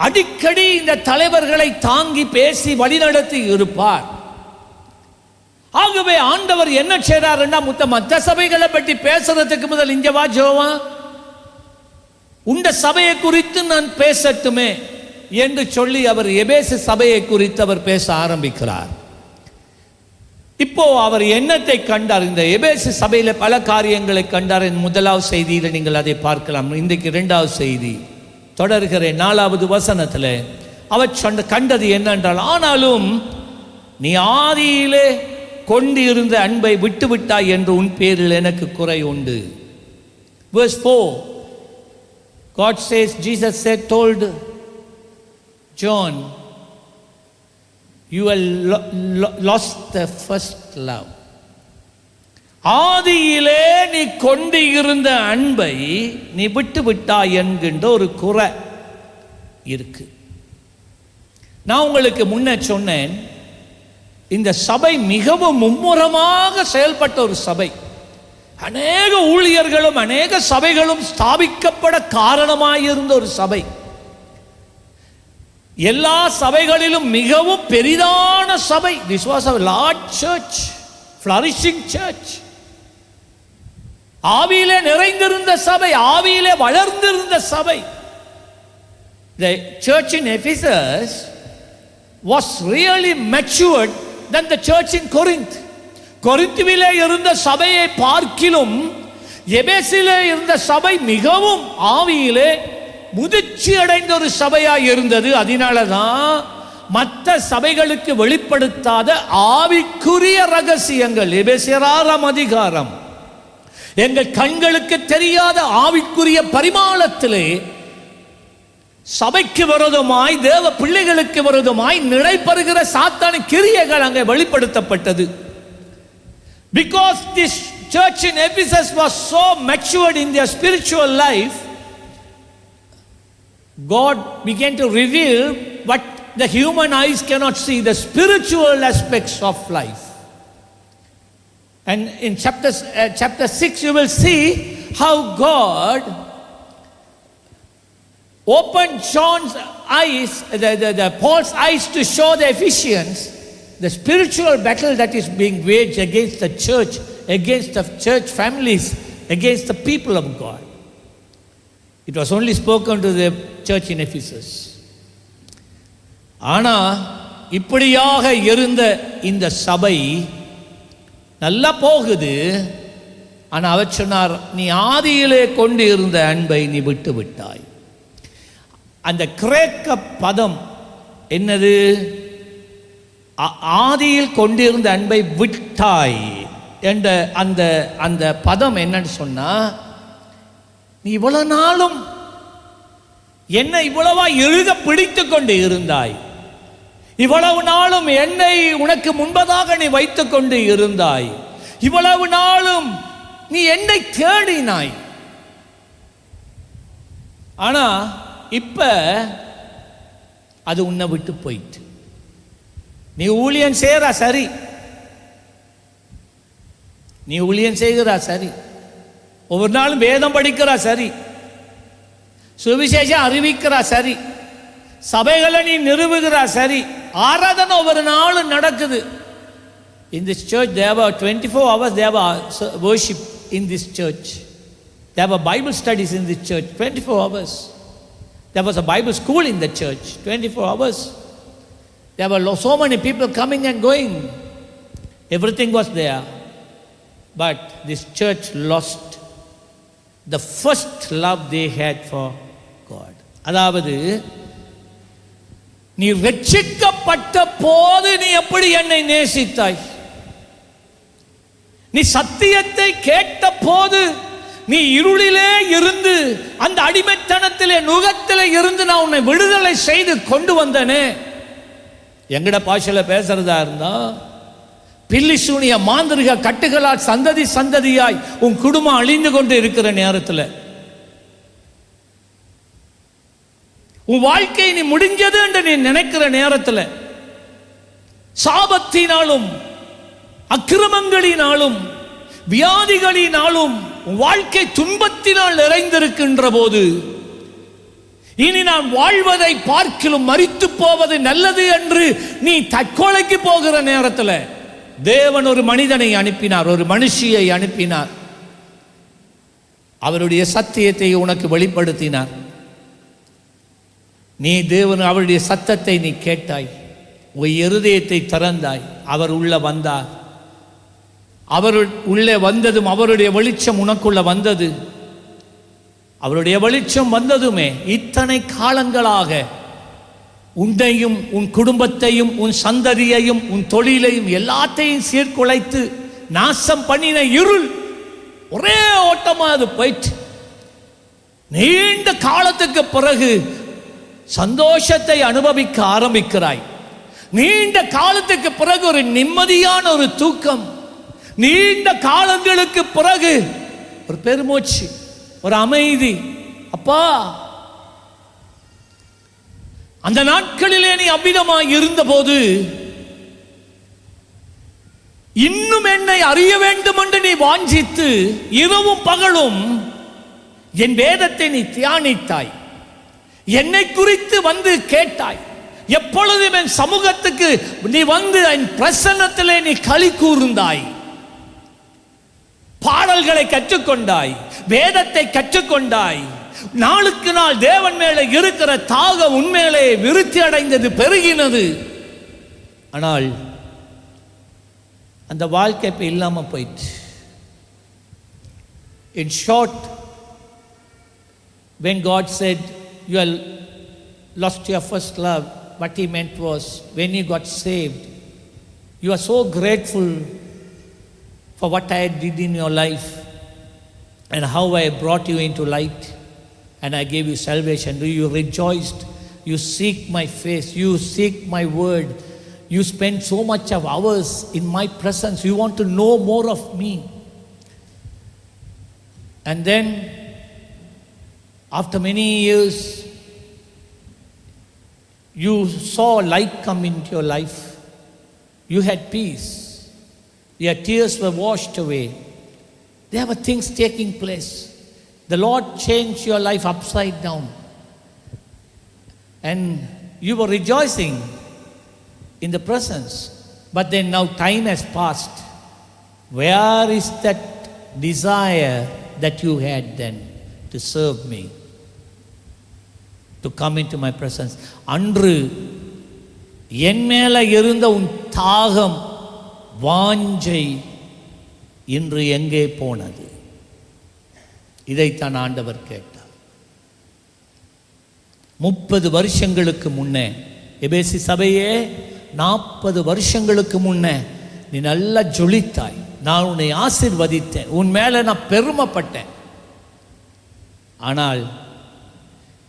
அடிக்கடி இந்த தலைவர்களை தாங்கி பேசி வழிநடத்தி இருப்பார். ஆகவே ஆண்டவர் என்ன செய்றாருன்னா, மற்ற சபைகளை பற்றி பேசுறதுக்கு முதல் இங்க வா யோவான், உண்ட சபையை குறித்து நான் பேசட்டுமே என்று சொல்லி அவர் எபேசு சபையை குறித்து அவர் பேச ஆரம்பிக்கிறார். இப்போ அவர் என்னத்தை கண்டார்? இந்த எபேசு சபையில் பல காரியங்களை கண்டார். முதலாவது செய்தியில் நீங்கள் அதை பார்க்கலாம். இன்றைக்கு 2வது செய்தி தொடர்கிறேன். 4வது வசனத்தில் அவர் கண்டது என்னென்றால், ஆனாலும் நீ ஆதியிலே கொண்டு இருந்த அன்பை விட்டுவிட்டாய் என்று உன் பேரில் எனக்கு குறை உண்டு. Verse 4, God says, Jesus said, told John, you have lost the first love. ஆதியிலே நீ கொண்டு இருந்த அன்பை நீ விட்டு விட்டாய் என்கின்ற ஒரு குறை இருக்கு. நான் உங்களுக்கு முன்ன சொன்னேன், இந்த சபை மிகவும் மும்முரமாக செயல்பட்ட ஒரு சபை. அநேக ஊழியர்களும் அநேக சபைகளும் ஸ்தாபிக்கப்பட காரணமாயிருந்த ஒரு சபை. எல்லா சபைகளிலும் மிகவும் பெரிதான சபை. This was a large church, flourishing church. ஆவியிலே நிறைந்திருந்த சபை, ஆவியிலே வளர்ந்திருந்த சபை. The church in Ephesus was really matured than the church in Corinth. கொரிந்துவிலே இருந்த சபையை பார்க்கிலும் எபேசிலே இருந்த சபை மிகவும் ஆவியிலே முதிர்ச்சி அடைந்த ஒரு சபையாய் இருந்தது. அதனால தான் மற்ற சபைகளுக்கு வெளிப்படுத்தாத ஆவிக்குரிய ரகசியங்கள். எபேசியர் 6ஆம் அதிகாரம் எங்கள் கண்களுக்கு தெரியாத ஆவிக்குரிய பரிமாணத்திலே சபைக்கு விரோதமாய், தேவ பிள்ளைகளுக்கு விரோதமாய் நடைபெறுகிற சாத்தானின் கிரியைகள் அங்கே வெளிப்படுத்தப்பட்டது. Because this church in Ephesus was so matured in their spiritual life, God began to reveal what the human eyes cannot see, the spiritual aspects of life. And in chapter 6 you will see how God opened John's eyes, Paul's eyes, to show the Ephesians the spiritual battle that is being waged against the church, against the church families, against the people of God. It was only spoken to the church in Ephesus. ஆனா இப்படியாக இருந்த இந்த சபை நல்லா போகுது. ஆனா அவர் சொன்னார், நீ ஆதியிலே கொண்டு இருந்த அன்பை நீ விட்டு விட்டாய். அந்த கிரேக்க பதம் என்னது? ஆதியில் கொண்டிருந்த அன்பை விட்டாய் என்ற அந்த பதம் என்னன்னு சொன்னா, நீ இவ்வளவு நாளும் என்னை இவ்வளவா இறுக பிடித்து கொண்டு இருந்தாய், இவ்வளவு நாளும் என்னை உனக்கு முன்பதாக நீ வைத்துக் கொண்டு இருந்தாய், இவ்வளவு நாளும் நீ என்னை தேடினாய். ஆனா இப்ப அது உன்னை விட்டு போயிட்டு. நீ ஊழியம் செய்கிறா சரி, நீ ஊழியம் செய்கிறா சரி, ஒவ்வொரு நாளும் வேதம் படிக்கிறா சரி, சுவிசேஷம் அறிவிக்கிறா சரி, சபைகளை நீ நிறுவுகிறா சரி, ஆராதனை ஒவ்வொரு நாளும் நடக்குது. In this church there were 24 hours there were worship in this church. There were Bible studies in this church 24 hours. There was a Bible school in the church 24 hours. There were so many people coming and going. Everything was there. But this church lost the first love they had for God. அதாவது நீ ரட்சிக்கப்பட்ட போது நீ எப்படி என்னை நேசித்தாய், நீ சத்தியத்தை கேட்ட போது நீ இருளிலே இருந்து அந்த அடிமைத்தனத்திலே நுகத்திலே இருந்து நான் உன்னை விடுதலை செய்து கொண்டு வந்தனே. எங்கட பாஷையில பேசுறதா இருந்தா, பில்லி சூனிய மாந்திரிக கட்டுகளால் சந்ததி சந்ததியாய் உன் குடும்பம் அழிந்து கொண்டு இருக்கிற நேரத்தில், உன் வாழ்க்கை நீ முடிஞ்சது என்று நீ நினைக்கிற நேரத்தில், சாபத்தினாலும் அக்கிரமங்களினாலும் வியாதிகளினாலும் வாழ்க்கை துன்பத்தினால் நிறைந்திருக்கின்ற போது, இனி நான் வாழ்வதை பார்க்கிலும் மரித்து போவது நல்லது என்று நீ தற்கொலைக்கு போகிற நேரத்தில் தேவன் ஒரு மனிதனை அனுப்பினார், ஒரு மனுஷியை அனுப்பினார். அவருடைய சத்தியத்தை உனக்கு வெளிப்படுத்தினார். நீ தேவன் அவருடைய சத்தத்தை நீ கேட்டாய், உன் இருதயத்தை திறந்தாய், அவர் உள்ள வந்தார். அவர் உள்ளே வந்ததும் அவருடைய வெளிச்சம் உனக்குள்ள வந்தது. அவருடைய வெளிச்சம் வந்ததுமே இத்தனை காலங்களாக உன்னையும் உன் குடும்பத்தையும் உன் சந்ததியையும் உன் தொழிலையும் எல்லாத்தையும் சீர்குலைத்து நாசம் பண்ணின இருள் ஒரே ஓட்டமா அது போயிட்டு, நீண்ட காலத்துக்கு பிறகு சந்தோஷத்தை அனுபவிக்க ஆரம்பிக்கிறாய். நீண்ட காலத்துக்கு பிறகு ஒரு நிம்மதியான ஒரு தூக்கம், நீண்ட காலங்களுக்கு பிறகு ஒரு பெருமூச்சு, ஒரு அமைதி. அப்பா, அந்த நாட்களிலே நீ அவ்விதமாய் இருந்தபோது இன்னும் என்னை அறிய வேண்டும் என்று நீ வாஞ்சித்து இரவும் பகலும் என் வேதத்தை நீ தியானித்தாய், என்னை குறித்து வந்து கேட்டாய். எப்பொழுதும் என் சமூகத்துக்கு நீ வந்து என் பிரசன்னத்திலே நீ களி கூர்ந்தாய், பாடல்களை கற்றுக்கொண்டாய், வேதத்தை கற்றுக்கொண்டாய். நாளுக்கு நாள் தேவன் மேலே இருக்கிற தாகம் உண்மையிலே விருத்தி அடைந்தது, பெருகினது. ஆனால் அந்த வாழ்க்கை இப்ப இல்லாம போயிட்டு. In short, when God said you have lost your first love, what he meant was, when you got saved, you are so grateful for what I did in your life and how I brought you into light and I gave you salvation. You rejoiced. You seek my face. You seek my word. You spend so much of hours in my presence. You want to know more of me. And then, after many years, you saw light come into your life. You had peace. Your tears were washed away. There were things taking place. The Lord changed your life upside down. And you were rejoicing in the presence. But then now time has passed. Where is that desire that you had then to serve me? To come into my presence. அன்று என் மேல இருந்த உன் தாகம் வாஞ்சை இன்று எங்கே போனது? இதைத்தான் ஆண்டவர் கேட்டார். 30 வருஷங்களுக்கு முன்னே, எபேசி சபையே 40 வருஷங்களுக்கு முன்னே நீ நல்லா ஜொலித்தாய். நான் உன்னை ஆசீர்வதித்தேன். உன் மேல நான் பெருமைப்பட்டேன். ஆனால்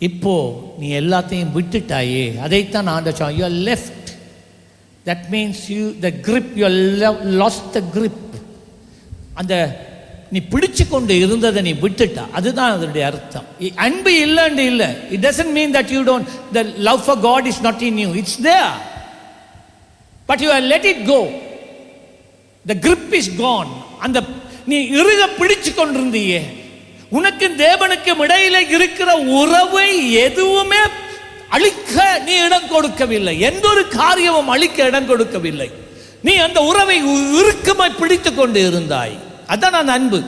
இப்போ நீ எல்லாத்தையும் விட்டுட்டாயே. அதைத்தான் ஆண்டவர் சொன்னார். You are left. That means the grip, you lost the grip. அந்த நீ பிடிச்சு கொண்டு இருந்ததை நீ விட்டுட்டா. அதுதான் அதனுடைய அர்த்தம். அன்பு இல்லைன்னு இல்லை. It doesn't mean that you don't, the love for God is not in you. It's there. But you have let it go. The grip is gone. அந்த நீ இறுக பிடிச்சு கொண்டிருந்தியே. உனக்கு தேவனுக்கும் இடையில இருக்கிற உறவை எதுவுமே அழிக்க நீ இடம் கொடுக்கவில்லை. எந்த ஒரு காரியமும் அழிக்க இடம் கொடுக்கவில்லை. நீ அந்த உறவை இறுக்கமாய் பிடித்து கொண்டு இருந்தாய். அதான் அந்த அன்பு.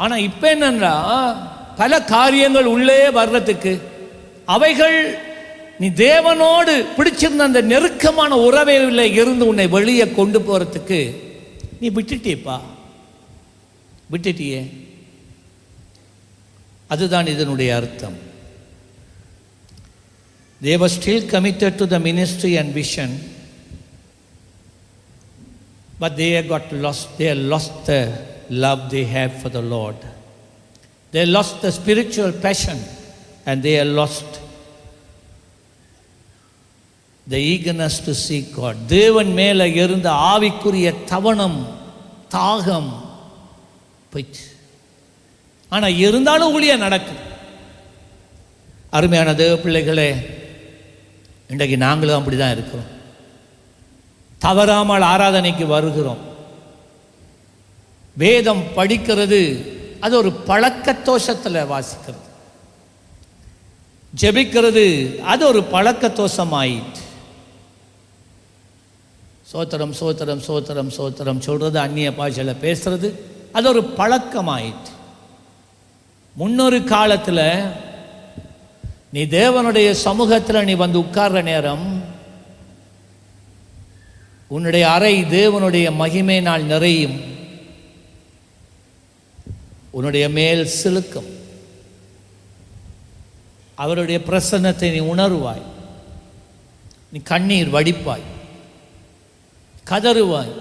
ஆனா இப்ப என்னன்னா, பல காரியங்கள் உள்ளே வர்றதுக்கு, அவைகள் நீ தேவனோடு பிடிச்சிருந்த அந்த நெருக்கமான உறவையில் இருந்து உன்னை வெளியே கொண்டு போறதுக்கு நீ விட்டுட்டியப்பா. விட்டுட்டியே. அதுதான் இதனுடைய அர்த்தம். They were still committed to the ministry and vision, but they got lost. They lost the love they have for the Lord. They lost the spiritual passion, and they lost the eagerness to seek God. தேவன் மேல இருந்த ஆவிக்குரிய தவணம், தாகம் போயிட்டு. ஆனா இருந்தாலும் ஊழியம் நடக்கும். அருமையான தேவ பிள்ளைகளே, இன்றைக்கு நாங்களும் அப்படிதான் இருக்கிறோம். தவறாமல் ஆராதனைக்கு வருகிறோம். வேதம் படிக்கிறது அது ஒரு பழக்க தோஷத்தில் வாசிக்கிறது. ஜெபிக்கிறது அது ஒரு பழக்க தோஷமாயிட்டு. சோத்திரம் சோத்திரம் சோத்திரம் சோத்திரம் சொல்றது, அந்நிய பாஷையில் பேசுறது அது ஒரு பழக்கமாயிட்டு. முன்னொரு காலத்தில் நீ தேவனுடைய சமூகத்தில் நீ வந்து உட்கார்ற நேரம் உன்னுடைய அறை தேவனுடைய மகிமையினால் நிறையும். உன்னுடைய மேல் சிலுக்கும். அவருடைய பிரசன்னத்தை நீ உணர்வாய். நீ கண்ணீர் வடிப்பாய், கதறுவாய்.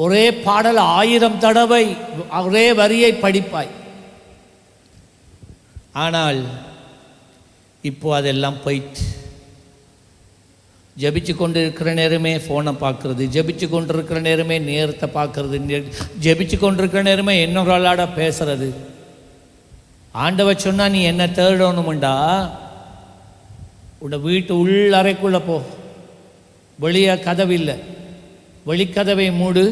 ஒரே பாடல் 1000 தடவை ஒரே வரியை படிப்பாய். ஆனால் இப்போ அதெல்லாம் போயிட்டு, ஜபிச்சு கொண்டு இருக்கிற நேரமே ஃபோனை பார்க்கறது, ஜபிச்சு கொண்டு இருக்கிற நேரமே நேரத்தை பார்க்கறது, ஜபிச்சு கொண்டு இருக்கிற நேரமே இன்னொரு ஆளாட பேசுறது. ஆண்டவர் சொன்னா நீ என்ன தேடணுமுண்டா, உன்னை வீட்டு உள்ளறைக்குள்ளே போ. வெளியே கதவில்லை, வெளிக்கதவை மூடு.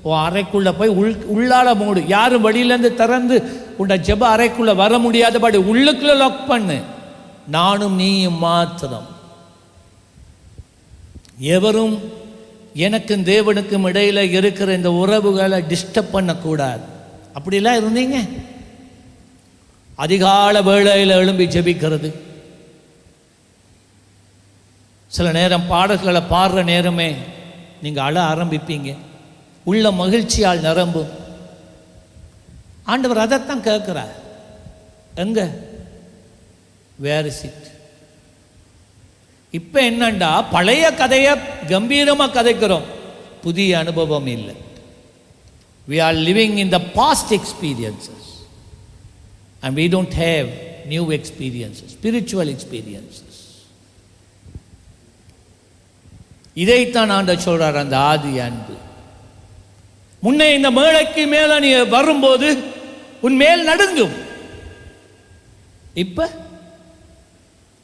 உன் அறைக்குள்ளே போய் உள்ளால மூடு. யாரும் வெளியிலேருந்து திறந்து உன்னை ஜெப அறைக்குள்ளே வர முடியாதபடி உள்ளுக்குள்ளே லாக் பண்ணு. நானும் நீயும் மாத்திரம். எவரும் எனக்கும் தேவனுக்கும் இடையில இருக்கிற இந்த உறவுகளை டிஸ்டர்ப் பண்ணக்கூடாது. அப்படிலாம் இருந்தீங்க. அதிகால வேளையில் எழும்பி ஜெபிக்கிறது. சில நேரம் பாடல்களை பாடுற நேரமே நீங்கள் அழ ஆரம்பிப்பீங்க. உள்ள மகிழ்ச்சியால் நிரம்பும். ஆண்டவர் அதைத்தான் கேட்கிறார். எங்க? Where is it? இப்போ என்னண்டா பழைய கதையை கம்பீரமாக கதைக்கிறோம், புதிய அனுபவம் இல்லை. We are living in the past experiences and we don't have new experiences, spiritual experiences. இதைத்தான் ஆண்டவர் சொல்றார், அந்த ஆதி அன்பு. முன்னே இந்த மேடைக்கு மேல நீ வரும்போது உன் மேல் நடுங்கும். இப்ப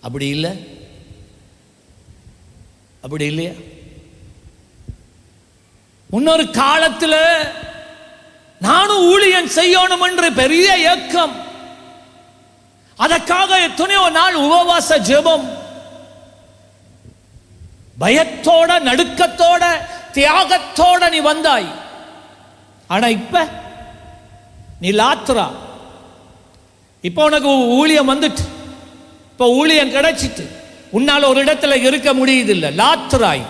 அப்படி இல்லை, அப்படி இல்லையா? முன்னொரு காலத்தில் நானும் ஊழியம் செய்யணும் என்று பெரிய ஏக்கம், அதற்காக எத்தனையோ நாள் உபவாச ஜெபம், பயத்தோட நடுக்கத்தோட தியாகத்தோட நீ வந்தாய். ஆனா இப்ப நீ லாத்ரா. இப்ப உனக்கு ஊழியம் வந்துட்டு, இப்ப ஊழியம் கிடைச்சிட்டு, உன்னால ஒரு இடத்துல இருக்க முடியுதில்லை, லாத்ராய்.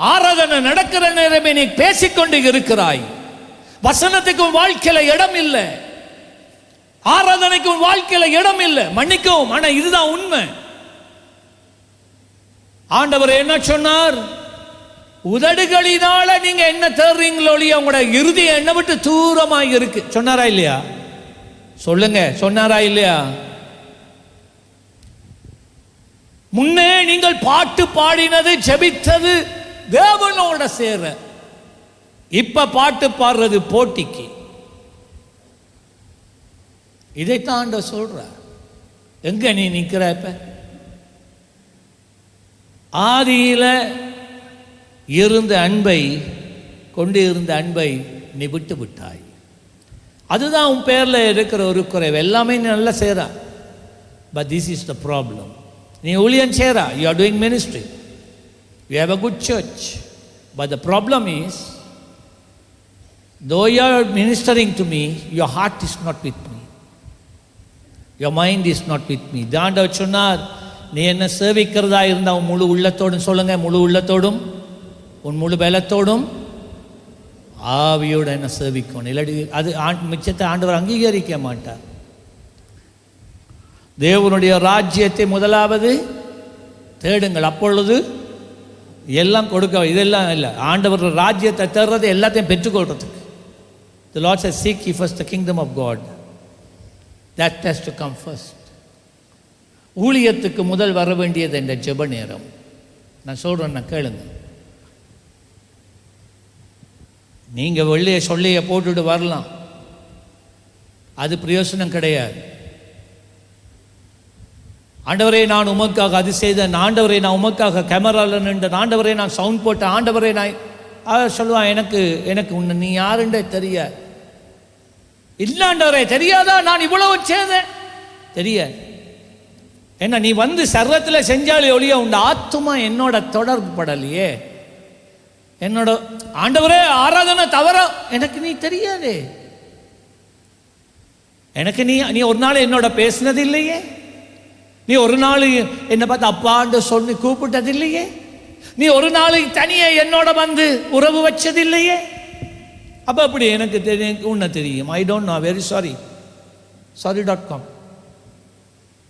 ஆராதனை நடக்கிற நேரமே நீ பேசிக்கொண்டு இருக்கிறாய். வசனத்துக்கும் வாழ்க்கையில இடம் இல்லை, ஆராதனைக்கும் வாழ்க்கையில இடம் இல்லை. மன்னிக்கவும், ஆனா இதுதான் உண்மை. ஆண்டவர் என்ன சொன்னார்? உதடுகளினால நீங்க என்ன தேடுறீங்களோ இல்லையா, உங்களோட இருதயம் என்ன விட்டு தூரமாக இருக்கு. சொன்னாரா இல்லையா? சொல்லுங்க, சொன்னாரா இல்லையா? முன்னே நீங்கள் பாட்டு பாடினது, ஜெபித்தது தேவனோட சேர, இப்ப பாட்டு பாடுறது போட்டிக்கு. இதைத்தான் ஆண்டவர் சொல்ற. எங்க நீ நிக்கிற? இப்ப ஆதியில இருந்த அன்பை, கொண்டு இருந்த அன்பை நீ விட்டு விட்டாய். அதுதான் உன் பேர்ல இருக்கிற ஒரு குறைவு. எல்லாமே நீ நல்லா செய்றா, but this is the problem. நீ ஊழியம் செய்றா, you are doing ministry, you have a good church, but the problem is, though you are ministering to me, your heart is not with me, your mind is not with me. ஆண்டவர் சொன்னார், நீ என்ன சேவிக்கிறதா இருந்தா உன் முழு உள்ளத்தோடும், சொல்லுங்க, முழு உள்ளத்தோடும், உன் முழு பலத்தோடும், ஆவியோட என்ன சேவிக்கணும். இல்லாட்டி அது மிச்சத்தை ஆண்டவர் அங்கீகரிக்க மாட்டார். தேவனுடைய ராஜ்யத்தை முதலாவது தேடுங்கள், அப்பொழுது எல்லாம் கொடுக்க. இதெல்லாம் இல்லை, ஆண்டவர் ராஜ்யத்தை தேடுறது எல்லாத்தையும் பெற்றுக்கொள்றதுக்கு. The Lord says, seek ye first the kingdom of God. That has to come first. ஊழியத்துக்கு முதல் வர வேண்டியது இந்த ஜெப நேரம். நான் சொல்றேன், நான் கேளுங்க. நீங்க வெள்ளைய சொல்லைய போட்டுட்டு வரலாம், அது பிரயோசனம் கிடையாது. ஆண்டவரே நான் உமக்காக அது செய்தேன், ஆண்டவரே நான் உமக்காக கேமரால நின்றேன், ஆண்டவரே நான் சவுண்ட் போட்டேன், ஆண்டவரே நான் சொல்லுவான், எனக்கு உன்னை நீ யாருன்றே தெரியாது. இல்லாண்டவரே தெரியாதா நான் இவ்வளவு செய்தேன்? தெரியாது. என்ன நீ வந்து சர்வத்தில் செஞ்சாலே ஒழிய உண்ட ஆத்துமா என்னோட தொடர்பு படலையே. என்னோட ஆண்டவரே ஆராதனை தவற எனக்கு நீ தெரியாதே. எனக்கு நீ ஒரு நாள் என்னோட பேசினது இல்லையே, நீ ஒரு நாள் என்னை பார்த்து அப்பான்னு சொல்லி கூப்பிட்டது இல்லையே, நீ ஒரு நாளைக்கு தனியே என்னோட வந்து உறவு வச்சது இல்லையே. அப்போ அப்படி எனக்கு தெரியும், உன்னை தெரியும். I don't know, very sorry.com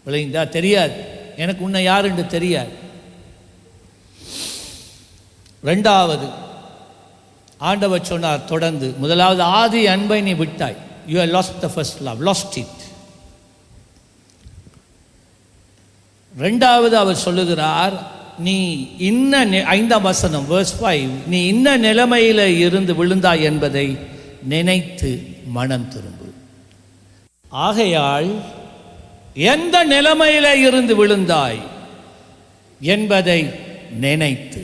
விளைந்தா தெரியாது, எனக்கு உன்னை யாருன்னு தெரியாது. ரெண்டாவது ஆண்டவர் சொன்னார் தொடர்ந்து, முதலாவது ஆதி அன்பை நீ விட்டாய். You have lost the first love, lost it. ரெண்டாவது அவர் சொல்லுகிறார், நீ இன்ன 5ஆம் வசனம் verse 5, நீ இன்ன நிலைமையில இருந்து விழுந்தாய் என்பதை நினைத்து மனம் திரும்பு. ஆகையால் எந்த நிலைமையில இருந்து விழுந்தாய் என்பதை நினைத்து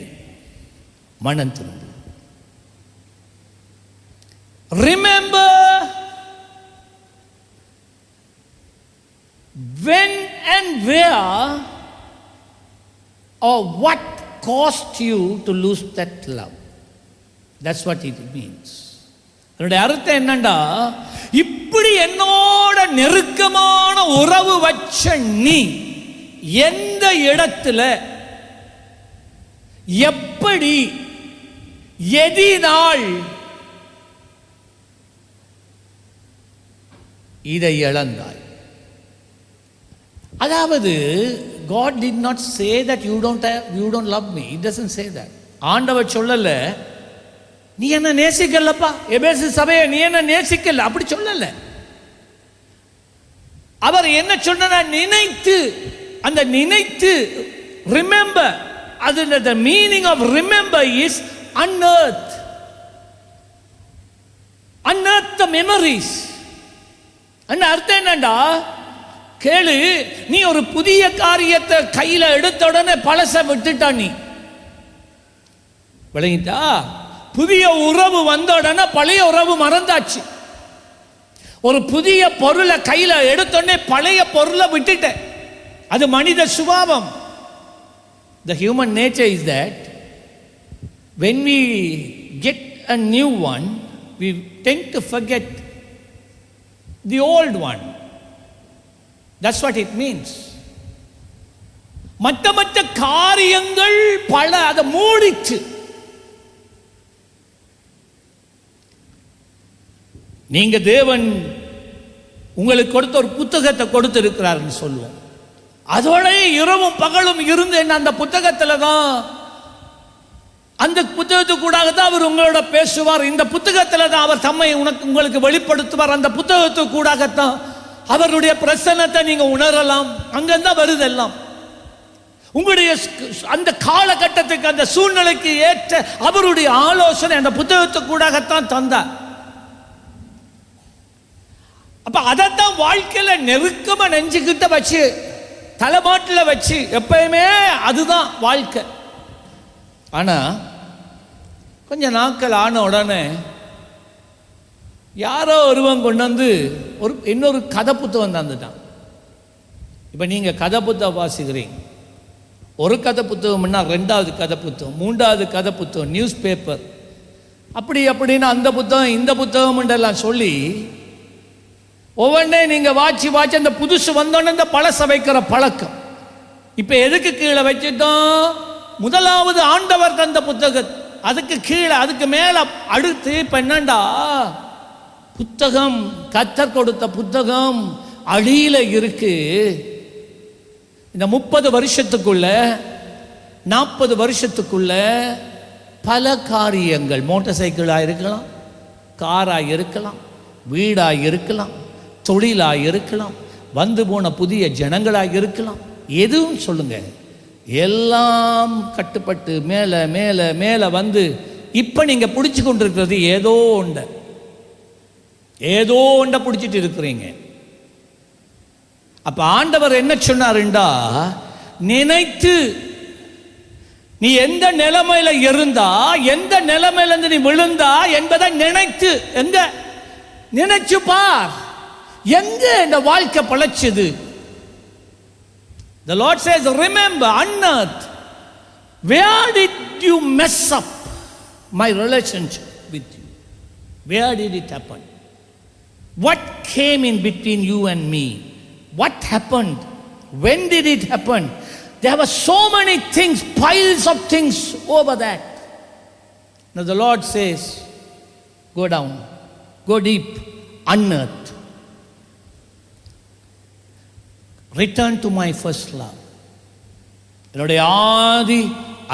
மனம் திரும்பு. Remember when and where or what caused you to lose that love. That's what it means. அதனுடைய அர்த்தம் என்னண்டா, இப்படி என்னோட நெருக்கமான உறவு வச்ச நீ எந்த இடத்துல எப்படி எதினால் இதை இழந்தாய். அதாவது God did not say that you don't love me. It doesn't say that. ஆண்டவர் சொல்லல நீ என்ன நேசிக்கலப்பா, எபேசு சபையை நீ என்ன நேசிக்கல, அப்படி சொல்லல. அவர் என்ன சொன்னா, நினைத்து, அந்த நினைத்து, ரிமெம்பர், அது the meaning of remember is unearth the memories. அண்ணா அர்த்தம் என்னண்டா, கேளு, நீ ஒரு புதிய காரியத்தை கையில எடுத்த உடனே பழச விட்டுட்டா, நீ விளங்கிட்டா? புதிய உறவு வந்த உடனே பழைய உறவு மறந்தாச்சு. ஒரு புதிய பொருளை கையில எடுத்தோடனே பழைய பொருளை விட்டுட்ட. அது மனித சுபாவம். The human nature is that when we get a new one, we tend to forget the old one. That's what it means. மற்ற காரியங்கள் பல அதை மூடிச்சு. நீங்க தேவன் உங்களுக்கு கொடுத்த ஒரு புத்தகத்தை கொடுத்திருக்கிறார்னு சொல்லுவோம். அதோட இரவும் பகலும் இருந்து என்ன, அந்த புத்தகத்துல தான், அந்த புத்தகத்துக்கு கூடாக தான் அவர் உங்களோட பேசுவார். இந்த புத்தகத்துல தான் அவர் தம்மை உங்களுக்கு வெளிப்படுத்துவார். அந்த புத்தகத்துக்கு கூடாகத்தான் அவருடைய பிரசன்னத்தை நீங்க உணரலாம். அங்கதான் வருது எல்லாம். உங்களுடைய அந்த காலகட்டத்துக்கு, அந்த சூழ்நிலைக்கு ஏற்ற அவருடைய ஆலோசனை அந்த புத்தகத்துக்கு கூடாகத்தான் தந்தார். அப்ப அதைத்தான் வாழ்க்கையில நெருக்கமா நெஞ்சுக்கிட்ட வச்சு, தலைமாட்டில் வச்சு, எப்பயுமே அதுதான் வாழ்க்கை. ஆனா கொஞ்ச நாட்கள் ஆன உடனே யாரோ ஒருவன் கொண்டு வந்து இன்னொரு கதை புத்தகம் தந்துட்டான். இப்ப நீங்க கதை புத்தகம் வாசிக்கிறீங்க. ஒரு கதை புத்தகம்னா ரெண்டாவது கதை புத்தகம், மூன்றாவது கதை புத்தகம், நியூஸ் பேப்பர், அப்படின்னு அந்த புத்தகம் இந்த புத்தகம் எல்லாம் சொல்லி ஒவ்வொன்றே நீங்க வாட்சி அந்த புதுசு வந்தோன்னு இந்த பழச வைக்கிற பழக்கம். இப்ப எதுக்கு கீழே வச்சுட்டோம்? முதலாவது ஆண்டவர் தந்த புத்தகம், அதுக்கு கீழே, அதுக்கு மேல அடுத்து இப்ப என்னண்டா, புத்தகம், கர்த்தர் கொடுத்த புத்தகம் அடியில இருக்கு. இந்த 30 வருஷத்துக்குள்ள 40 வருஷத்துக்குள்ள பல காரியங்கள், மோட்டார் சைக்கிளா இருக்கலாம், காரா இருக்கலாம், வீடா இருக்கலாம், தொழிலாக இருக்கலாம், வந்து போன புதிய ஜனங்களாக இருக்கலாம், எதுவும் சொல்லுங்க, எல்லாம் கட்டுப்பட்டு மேலே மேலே மேலே வந்து இப்போ நீங்கள் பிடிச்சி கொண்டிருக்கிறது ஏதோ ஒன்றை பிடிச்சிட்டு இருக்கிறீங்க. அப்போ ஆண்டவர் என்ன சொன்னாருண்டா, நினைத்து, நீ எந்த நிலைமையில இருந்தா, எந்த நிலைமையிலிருந்து நீ விழுந்தா என்பதை நினைத்து, எங்க நினைச்சு பார், எங்க இந்த வாழ்க்கை பழச்சது. The Lord says, remember, unearth, where did you mess up my relationship with you? Where did it happen? What came in between you and me? What happened? When did it happen? There were so many things, piles of things over that. Now the Lord says, go down, go deep, unearth. Return to my first love. என்னுடைய ஆதி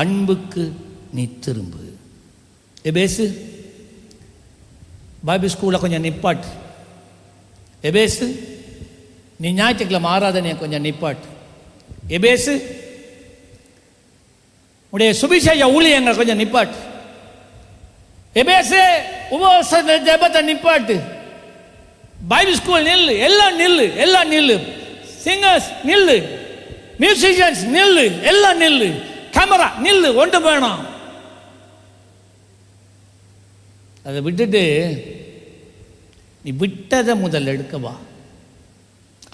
அன்புக்கு நீ திரும்பு. எபேசு, Bible ஸ்கூலில் கொஞ்சம் நிப்பாட்டு. எபேசு, நீ ஞாயிற்றுக்கிழமை ஆராதனையை கொஞ்சம் நிப்பாட்டு. எபேசு, உடைய சுவிசேஷ ஊழியங்களை கொஞ்சம் நிப்பாட்டு. எபேசு, உபவாச ஜெபத்தை நிப்பாட்டு. பைபிள் ஸ்கூல் நில்லு, எல்லாம் நில்லு. சிங்கர்ஸ் நில்லு, மியூசிஷியன்ஸ் நில்லு, எல்லாம் நில்லு. கேமரா நில்லு, ஒன்று வேணாம். அதை விட்டுட்டு நீ விட்டதை முதல் எடுக்கவா.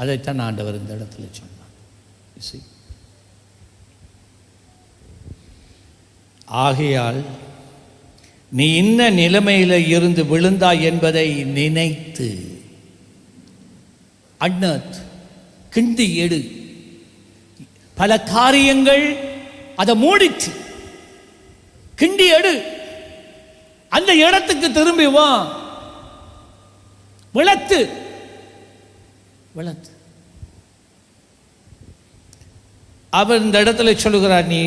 அதைத்தான் ஆண்டவர் இந்த இடத்துல சொன்னார். ஆகையால் நீ இன்ன நிலைமையில இருந்து விழுந்தாய் என்பதை நினைத்து, அன்னத், கிண்டி எடு. பல காரியங்கள் அதை மூடிச்சு, கிண்டி எடு. அந்த இடத்துக்கு திரும்பி வா. விளத்து. அவர் இந்த இடத்துல சொல்லுகிறார், நீ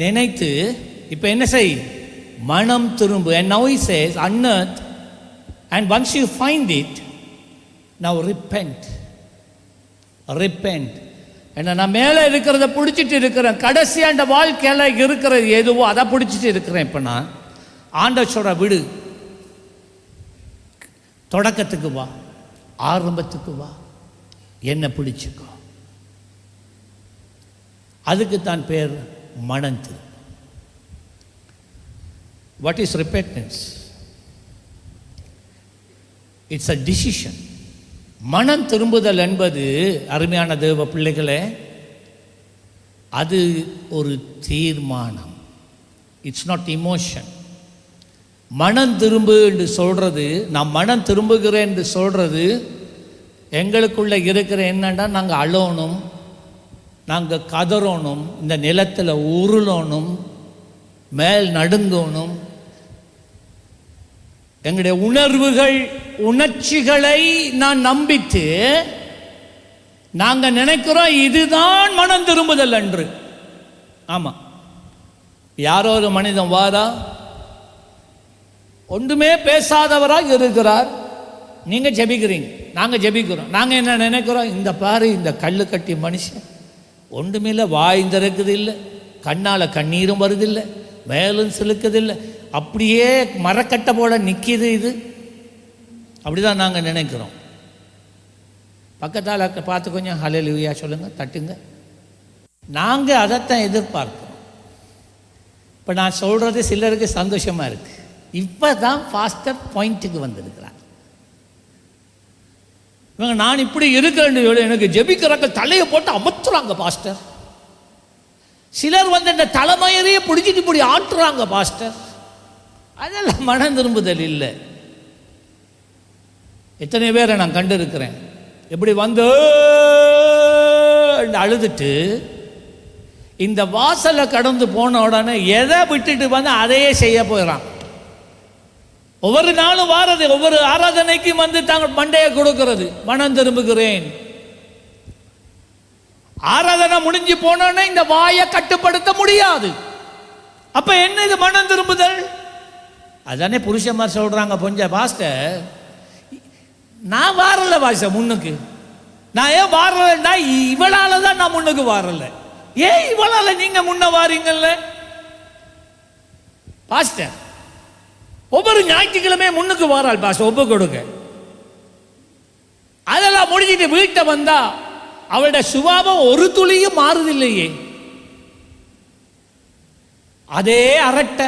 நினைத்து இப்போ என்ன செய், மனம் திரும்பு. And now he says, unearth, and once you find it, now repent. Repent. ஏன்னா நான் மேலே இருக்கிறத பிடிச்சிட்டு இருக்கிறேன், கடைசி அந்த வாழ்க்கையில் இருக்கிறது எதுவோ அதை பிடிச்சிட்டு இருக்கிறேன். இப்போ நான் ஆண்டவர் சொல்ற, விடு, தொடக்கத்துக்கு வா, ஆரம்பத்துக்கு வா, என்ன பிடிச்சுக்கோ. அதுக்கு தான் பேர் மனம் திரும்பு. What is repentance? It's a decision. மனம் திரும்புதல் என்பது, அருமையான தேவ பிள்ளைகளே, அது ஒரு தீர்மானம். It's not emotion. மனம் திரும்பு என்று சொல்கிறது, நான் மனம் திரும்புகிறேன் என்று சொல்கிறது, எங்களுக்குள்ள இருக்கிற என்னன்னா, நாங்கள் அழணும், நாங்கள் கதறணும், இந்த நிலத்தில் உருளணும், மேல் நடுங்கணும். எங்களுடைய உணர்வுகள், உணர்ச்சிகளை நான் நம்பிட்டு நாங்கள் நினைக்கிறோம் இதுதான் மனம் திரும்புதல் என்று. ஆமாம், யாரோ ஒரு மனிதன் வாரா, ஒன்றுமே பேசாதவராக இருக்கிறார், நீங்கள் ஜெபிக்கிறீங்க, நாங்கள் ஜெபிக்கிறோம். நாங்கள் என்ன நினைக்கிறோம், இந்த பாரு, இந்த கல்லு கட்டி மனுஷன் ஒன்றுமே இல்லை, வாய் திறக்குது இல்லை, கண்ணால் கண்ணீரும் வருதில்லை, மேலும் சிலுக்குதில்லை, அப்படியே மரக்கட்டை போல நிற்கிது இது. அப்படிதான் நாங்கள் நினைக்கிறோம். பக்கத்தால் பார்த்து கொஞ்சம் ஹல்லேலூயா சொல்லுங்க, தட்டுங்க. நாங்கள் அதைத்தான் எதிர்பார்க்கிறோம். இப்போ நான் சொல்கிறது சிலருக்கு சந்தோஷமாக இருக்குது. இப்போ தான் ஃபாஸ்டர் பாயிண்ட்டுக்கு வந்திருக்கிறார். இவங்க நான் இப்படி இருக்கிறேன்னு எனக்கு ஜெபிக்கிறாங்க, தலையை போட்டு அமர்த்துறாங்க பாஸ்டர். சிலர் வந்து இந்த தலைமையரையே பிடிச்சிட்டு இப்படி ஆட்டுறாங்க பாஸ்டர். அதெல்லாம் மனம் திரும்புதல் இல்லை. எத்தனை பேரை நான் கண்டிருக்கிறேன், எப்படி வந்து அழுதுட்டு இந்த வாசலை கடந்து போன உடனே எதை விட்டுட்டு வந்து அதையே செய்ய போயிடறான். ஒவ்வொரு நாளும் வாரது, ஒவ்வொரு ஆராதனைக்கும் வந்து தாங்கள் மண்டையை கொடுக்கிறது, மனம் திரும்புகிறேன். ஆராதனை முடிஞ்சு போனோன்னா இந்த வாயை கட்டுப்படுத்த முடியாது. அப்ப என்ன இது மனம் திரும்புதல்? அதானே புருஷன்மார் சொல்றாங்க, கொஞ்சம் பாஸ்டர் நான் வாரல பாஸ்டர் முன்னுக்கு. நான் ஏன் வாரலன்னா இவளால தான் நான் முன்னுக்கு வாரல. ஏன் இவளால நீங்க முன்ன வாரீங்கல்ல பாஸ்டர்? ஒவ்வொரு ஞாயிற்றுக்கிழமை முன்னுக்கு வாராள் பாஸ்டர், ஒப்பு கொடுக்க. அதெல்லாம் முடிஞ்சிட்டு வீட்டை வந்தா அவளுடைய சுபாவம் ஒரு துளியும் மாறுதில்லையே. அதே அரட்டை,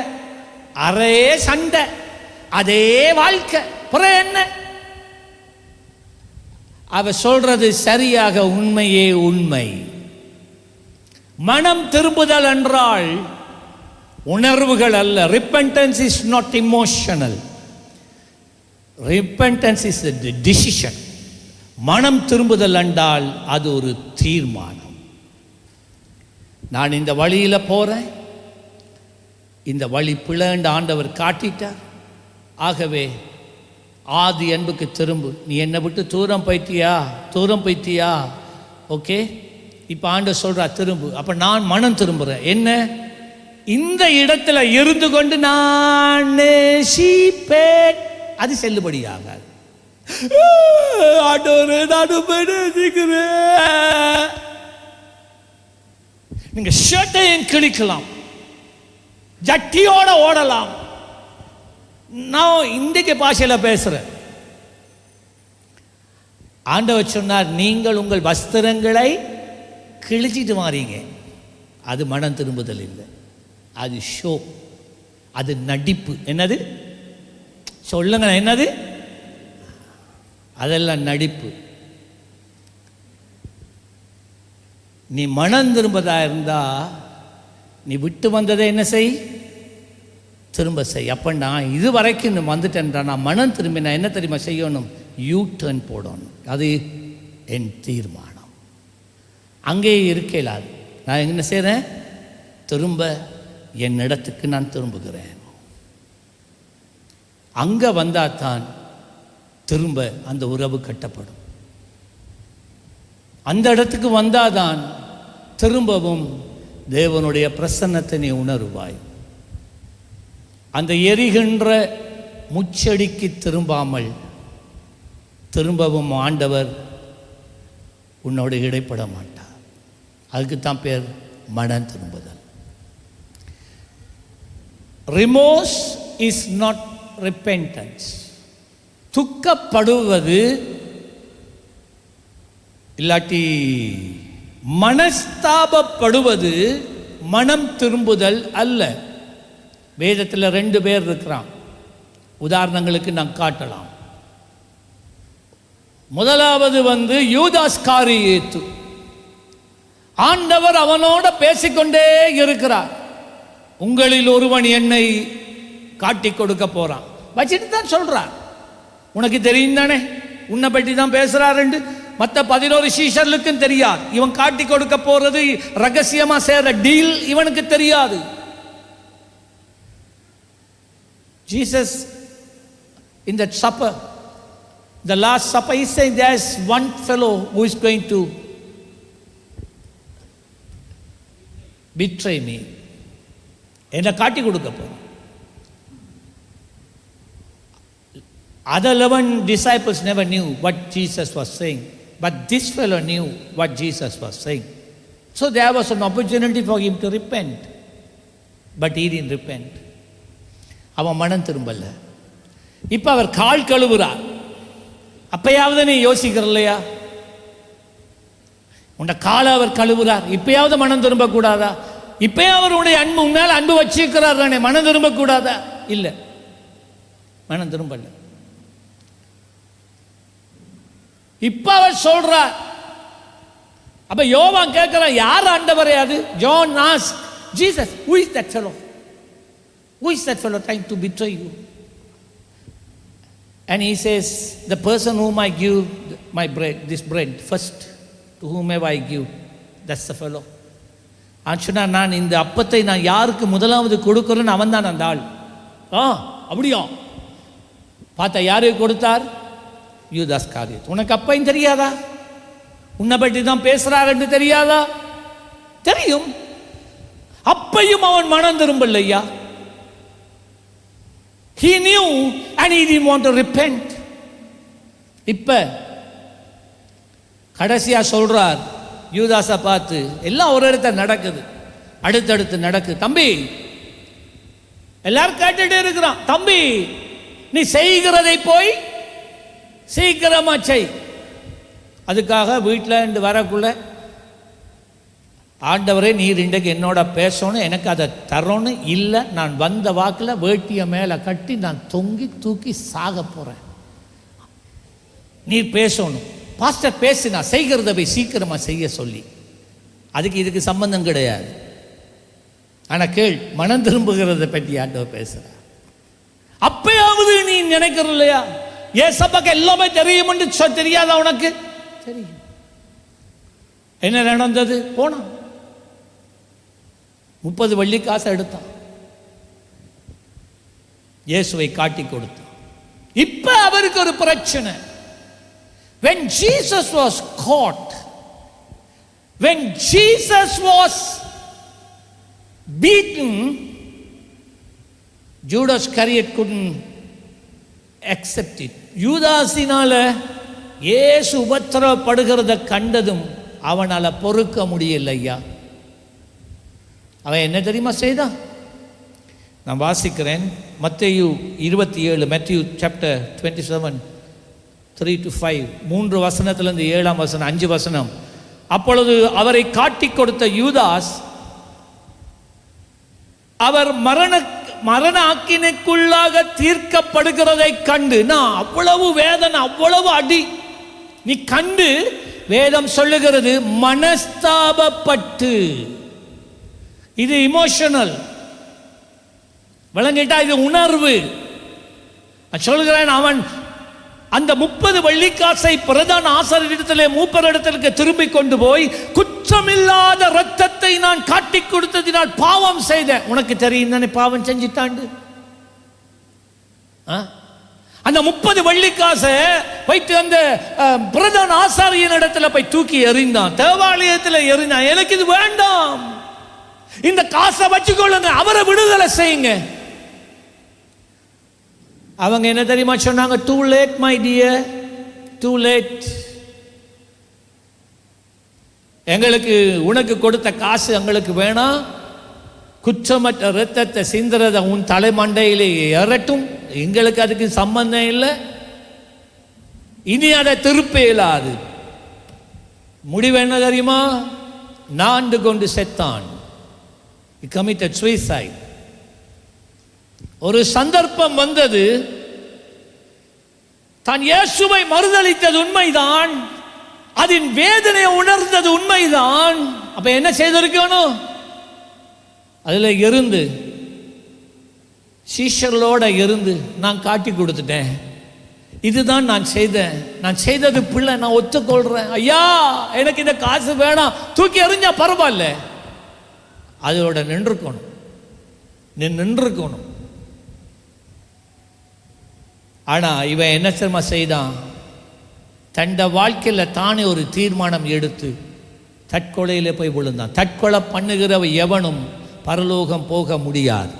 அரே சண்டை, அதே வாழ்க்கை. புறம் என்ன? அவ சொல்றது சரியாக உண்மையே உண்மை. மனம் திரும்புதல் என்றால் உணர்வுகள் அல்ல. Repentance is not emotional. Repentance is a decision. மனம் திரும்புதல் என்றால் அது ஒரு தீர்மானம். நான் இந்த வழியில் போறேன், இந்த வழி பிளேண்டு ஆண்டவர் காட்டிட்டார், ஆகவே ஆதி அன்புக்கு திரும்பு. நீ என்னை விட்டு தூரம் போயிட்டியா, ஓகே, இப்போ ஆண்டவர் சொல்றா திரும்பு. அப்போ நான் மனம் திரும்புகிறேன். என்ன? இந்த இடத்துல இருந்து கொண்டு நான் நேசிப்பேன், அது செல்லுபடியாகாது. ஆண்டவரே நான் நேசிக்கிறேன். நீங்க ஷர்ட்டையும் கிழிக்கலாம், ஜட்டியோட ஓடலாம். நான் இன்றைக்கு பாஷையில் பேசுறேன். ஆண்டவர் சொன்னார், நீங்கள் உங்கள் வஸ்திரங்களை கிழிச்சிட்டு மாறீங்க. அது மனம் திரும்புதல் இல்லை, அது ஷோ, அது நடிப்பு. என்னது சொல்லுங்க, என்னது? அதெல்லாம் நடிப்பு. நீ மனம் திரும்பதா இருந்தா நீ விட்டு வந்ததை என்ன செய்? திரும்ப செய். அப்போ நான் இது வரைக்கும் வந்துட்டேன்றா, நான் மனம் திரும்பி நான் என்ன தெரியுமா செய்யணும்? யூ டர்ன் போடணும். அது என் தீர்மானம். அங்கேயே இருக்கலாது. நான் என்ன செய்கிறேன்? திரும்ப என் இடத்துக்கு நான் திரும்புகிறேன். அங்கே வந்தால் தான் திரும்ப அந்த உறவு கட்டப்படும். அந்த இடத்துக்கு வந்தாதான் திரும்பவும் தேவனுடைய பிரசன்னத்தை நீ உணருவாய். அந்த எரிகின்ற முச்செடிக்கு திரும்பாமல் திரும்பவும் ஆண்டவர் உன்னோடு இடைப்பட மாட்டார். அதுக்கு தான் பேர் மனம் திரும்புதல். Remorse is not repentance. துக்கப்படுவது இல்லாட்டி மனஸ்தாபப்படுவது மனம் திரும்புதல் அல்ல. வேதத்தில் 2 பேர் இருக்கிறான். உதாரணங்களுக்கு நான் காட்டலாம். முதலாவது யூதாஸ்காரியேத்து. ஆண்டவர் அவனோட பேசிக்கொண்டே இருக்கிறார். உங்களில் ஒருவன் என்னை காட்டி கொடுக்க போறான். வச்சுட்டு தான் சொல்றார், உனக்கு தெரியும் தானே, உன்னை பற்றி தான் பேசுறாரு. மற்ற 11 சீஷர்களுக்கும் தெரியாது. இவன் காட்டி கொடுக்க போறது ரகசியமா செய்யற டீல் இவனுக்கு தெரியாது. Jesus in that supper, the last supper, he said there's one fellow who is going to betray me. என்ன காட்டி கொடுக்க போறான். Other 11 disciples never knew what Jesus was saying, but this fellow knew what Jesus was saying. So there was an opportunity for him to repent, but he didn't repent. அவன் மனம் திரும்பல. இப்ப அவர் கால் கழுவுறார். அப்பயாவது நீ யோசிக்கிற இல்லையா, உன்னை காலை அவர் கழுவுறார், இப்பயாவது மனம் திரும்ப கூடாதா? இப்பயும் அவருடைய அன்பு உன்னால் அன்பு வச்சிருக்கிறார் தானே, மனம் திரும்ப கூடாதா? இல்ல, மனம் திரும்பல. இப்ப அவர் சொல்றார். அப்ப யோவான் கேட்கிறான், யார் ஆண்டவரே அது? John asked Jesus, who is that fellow? Who is that fellow trying to betray you? And he says, the person whom I give my bread, this bread first, to whomever I give, that's the fellow. ஆச்சுனா நான் இந்த அப்பத்தை நான் யாருக்கு முதலாவது கொடுக்கிறேன்னு அவன் தான் அந்த ஆள். அப்படியா? பார்த்தா யாருக்கு கொடுத்தார்? யூதாஸ்காரியத். உனக்கு அப்பையும் தெரியாதா? உன்னை பற்றி தான் பேசுறாருன்னு தெரியாதா? தெரியும். அப்பையும் அவன் மனம் திரும்பலையா. He knew and he didn't want to repent. இப்ப கடைசியா சொல்றார் யூதாஸை பார்த்து, எல்லாம் ஒரு இடத்துல நடக்குது, அடுத்தடுத்து நடக்குது. தம்பி, எல்லாரும் கேட்டுட்டே இருக்கிறான், தம்பி நீ செய்கிறதை போய் சீக்கிரமா செய். அதுக்காக வீட்டில் இருந்து வரக்குள்ள, ஆண்டவரே நீர் இன்றைக்கு என்னோட பேசணும், எனக்கு அதை தரணும்னு இல்லை, நான் வந்த வாக்கில் வேட்டிய மேலே கட்டி நான் தொங்கி தூக்கி சாக போகிறேன், நீர் பேசணும். பாஸ்டர் பேசினா செய்கிறத போய் சீக்கிரமாக செய்ய சொல்லி. அதுக்கு இதுக்கு சம்பந்தம் கிடையாது. ஆனால் கேள், மனம் திரும்புகிறத பற்றி ஆண்டவர் பேசுகிறார். அப்பயாவது நீ நினைக்கிற இல்லையா, ஏசப்பாக்கு எல்லாமே தெரியும் தெரியாதா? உனக்கு தெரியும். என்ன நடந்தது? போனான், 30 வெள்ளி காசை எடுத்தான், இயேசுவை காட்டி கொடுத்தான். இப்ப அவருக்கு ஒரு பிரச்சனை. When Jesus was caught, when Jesus was beaten, Judas Iscariot couldn't accept it. யூதாசினால இயேசு உபத்திரவப்படுகிறத கண்டதும் அவனால பொறுக்க முடியலையா. அவன் என்ன தெரியுமா செய்தான்? நான் வாசிக்கிறேன், மத்தேயு 27, Matthew chapter 27 3-5, 3 வசனத்திலிருந்து 7ஆம் வசனம், 5 வசனம். அப்பொழுது அவரை காட்டி கொடுத்த யூதாஸ், அவர் மரண ஆக்கினைக்குள்ளாக தீர்க்கப்படுகிறதை கண்டு, நான் அவ்வளவு வேதனை, அவ்வளவு அடி நீ கண்டு, வேதம் சொல்லுகிறது மனஸ்தாபப்பட்டு. இது இமோஷனல், விளங்கிட்டா? இது உணர்வு. சொல்கிறேன், அவன் அந்த 30 வெள்ளிக்காசை பிரதான ஆசாரியரிடத்திலே மூப்பரிடத்திற்கு திரும்பி கொண்டு போய், குற்றமில்லாத இரத்தத்தை நான் காட்டி கொடுத்ததினால் பாவம் செய்த, உனக்கு தெரியும் தானே பாவம் செஞ்சிட்டாண்டு. அந்த 30 வெள்ளிக்காசை வைத்து அந்த பிரதான ஆசாரியன் இடத்துல போய் தூக்கி எறிந்தான், தேவாலயத்தில் எறிந்தான். எனக்கு இது வேண்டாம், இந்த காசை வச்சுக்கொள்ளுங்க, அவரை விடுதலை செய்யுங்க. அவங்க என்ன தெரியுமா சொன்னாங்க? Too late my dear, too late. எங்களுக்கு உனக்கு கொடுத்த காசு எங்களுக்கு வேணாம். குற்றமற்ற இரத்தத்தை சிந்துறத உன் தலைமண்டையிலே ஏறட்டும், எங்களுக்கு அதுக்கு சம்பந்தம் இல்லை. இனி அதை திருப்ப இயலாது. முடிவு என்ன தெரியுமா? நான்கு கொண்டு செத்தான். He committed suicide. ஒரு சந்தர்ப்பம் வந்தது, தான் இயேசுவை மறுதலித்தது உண்மைதான், அதன் வேதனையை உணர்ந்தது உண்மைதான். அப்ப என்ன செய்திருக்கணும்? அதுல இருந்து சீஷர்களோட இருந்து நான் காட்டி கொடுத்துட்டேன், இதுதான் நான் செய்தேன், நான் செய்தது பிள்ளை, நான் ஒத்துக்கொள்றேன், ஐயா எனக்கு இந்த காசு வேணாம், தூக்கி எறிஞ்சா பரவாயில்ல, அதோட நின்றுக்கணும், நின்றுக்கணும். ஆனா இவன் என்ன தெரியுமா செய்தான்? தண்ட வாழ்க்கையில் தானே ஒரு தீர்மானம் எடுத்து தற்கொலையில போய் விழுந்தான். தற்கொலை பண்ணுகிறவ எவனும் பரலோகம் போக முடியாது.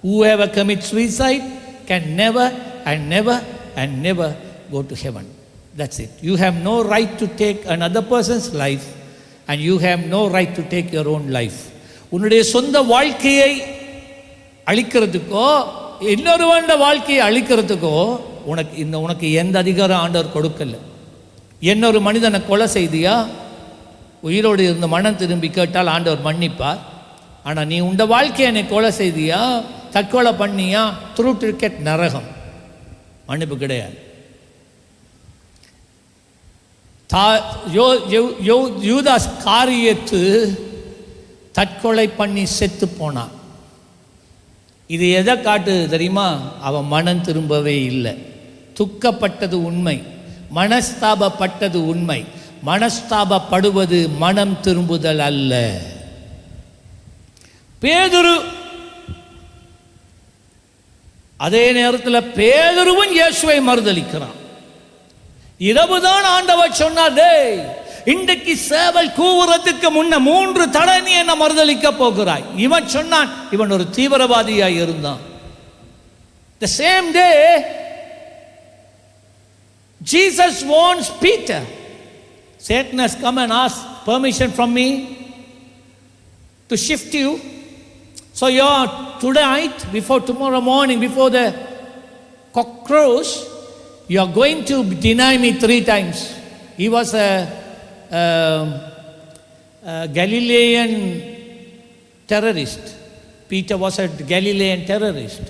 Whoever commits suicide can never and never and never go to heaven. That's it. You have no right to take another person's life and you have no right to take your own life. உன்னுடைய சொந்த வாழ்க்கையை அழிக்கிறதுக்கோ இன்னொருவண்ட வாழ்க்கையை அழிக்கிறதுக்கோ உனக்கு எந்த அதிகாரம் ஆண்டவர் கொடுக்கல. இன்னொரு மனிதனை கொலை செய்தியா, உயிரோடு இருந்த மனம் திரும்பி கேட்டால் ஆண்டவர் மன்னிப்பார். ஆனால் நீ உண்ட வாழ்க்கையை என்னை கொலை செய்தியா, தற்கொலை பண்ணியா, த்ரூ டிக்கெட் நரகம், மன்னிப்பு கிடையாது. யூதாஸ் காரியத்து தற்கொலை பண்ணி செத்து போனான். இது எதை காட்டுது தெரியுமா? அவன் மனம் திரும்பவே இல்லை. துக்கப்பட்டது உண்மை, மனஸ்தாபப்பட்டது உண்மை. மனஸ்தாபப்படுவது மனம் திரும்புதல் அல்ல. பேதுரு அதே நேரத்தில் பேதுருவும் இயேசுவை மறுதலிக்கிறான். இரவுதான் ஆண்டவர் சொன்னார், இன்றைக்கு சேவல் கூவுறதுக்கு முன்ன 3 தடவை நீ என்ன மறுதலிக்க போகிறாய். இவன் சொன்னான், இவன் ஒரு தீவிரவாதியாய் இருந்தான். The same day Jesus warns Peter. Satan has come and asked permission from me to shift you. So tonight, before tomorrow morning, before the cock crows, you are going to deny me 3 times. He was a Galilean terrorist. Peter was a Galilean terrorist.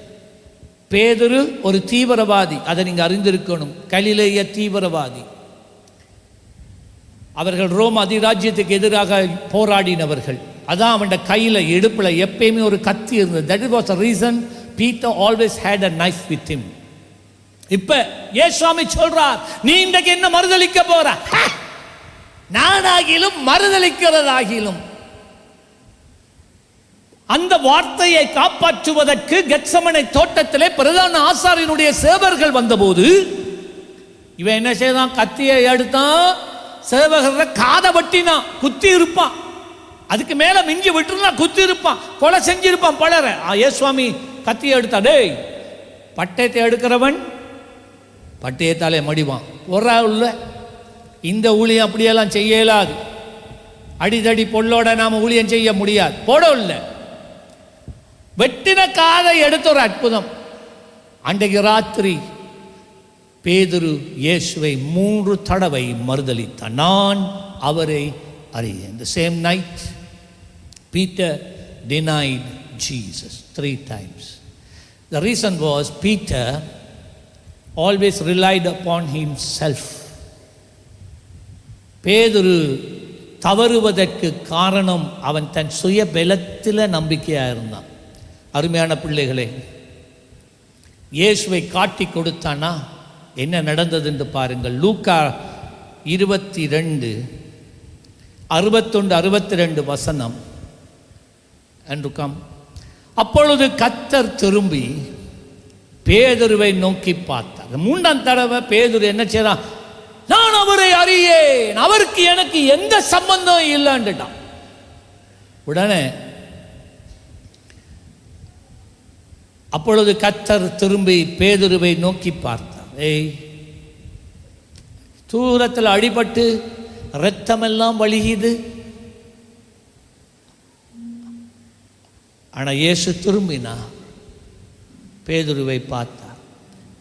பேதுரு ஒரு தீவிரவாதி, அதை நீங்க அறிந்திருக்கணும். கலிலேய தீவிரவாதி. அவர்கள் Rome அதிராஜ்யத்துக்கு எதிராக போராடினவர்கள். அதான் அவன் கையில் இடுப்பில் எப்பயுமே ஒரு கத்தி இருந்தது. That was the reason Peter always had a knife with him. இப்ப இயேசுவாமி சொல்றார், நீ இன்றைக்கு என்ன மறுதலிக்க போற? நானாகிலும் மறுதலிக்கிறதாகிலும். அந்த வார்த்தையை காப்பாற்றுவதற்கு கெத்சமனை தோட்டத்திலே பிரதான ஆசாரியனுடைய சேவர்கள் வந்தபோது இவன் என்ன செய்தான்? கத்தியை எடுத்தான், சேவகர காதை வட்டினான், குத்தி இருப்பான். அதுக்கு மேல மிஞ்சி விட்டுருந்தா குத்தி இருப்பான், கொலை செஞ்சிருப்பான் பலர. இயேசுவாமி கத்தியை எடுத்தா, டேய் பட்டயத்தை எடுக்கிறவன் பட்டயத்தாலே மடிவான். ஒரு உள்ள இந்த ஊழியம் அப்படியெல்லாம் செய்ய இயலாது. அடிதடி பொல்லோட நாம ஊழியம் செய்ய முடியாது. போட இல்லை, வெட்டின காதை எடுத்த ஒரு அற்புதம். அன்றைக்கு ராத்திரி பேதுரு இயேசுவை 3 தடவை மறுதலித்தான். நான் அவரை அறியேன். The same night Peter denied Jesus 3 times. The reason was Peter always relied upon himself. பேதுரு தவறுவதற்கு காரணம் அவன் தன் சுய பலத்தில் நம்பிக்கையாக இருந்தான். அருமையான பிள்ளைகளே, இயேசுவை காட்டி கொடுத்தானா என்ன நடந்தது என்று பாருங்கள். லூக்கா 22:61-62 வசனம். அப்பொழுது கர்த்தர் திரும்பி பேதுருவை நோக்கி பார்த்தார். 3ஆம் தடவை பேதுரு என்ன செய்றான்? நான் அவரை அறியேன், அவருக்கு எனக்கு எந்த சம்பந்தம் இல்லைன்னுட்டான். உடனே அப்பொழுது கர்த்தர் திரும்பி பேதுருவை நோக்கி பார்த்தார். ஏய், தூரத்தில் அடிபட்டு இரத்தமெல்லாம் வழியுது. ஆனால் இயேசு திரும்பினா பேதுருவை பார்த்தார்.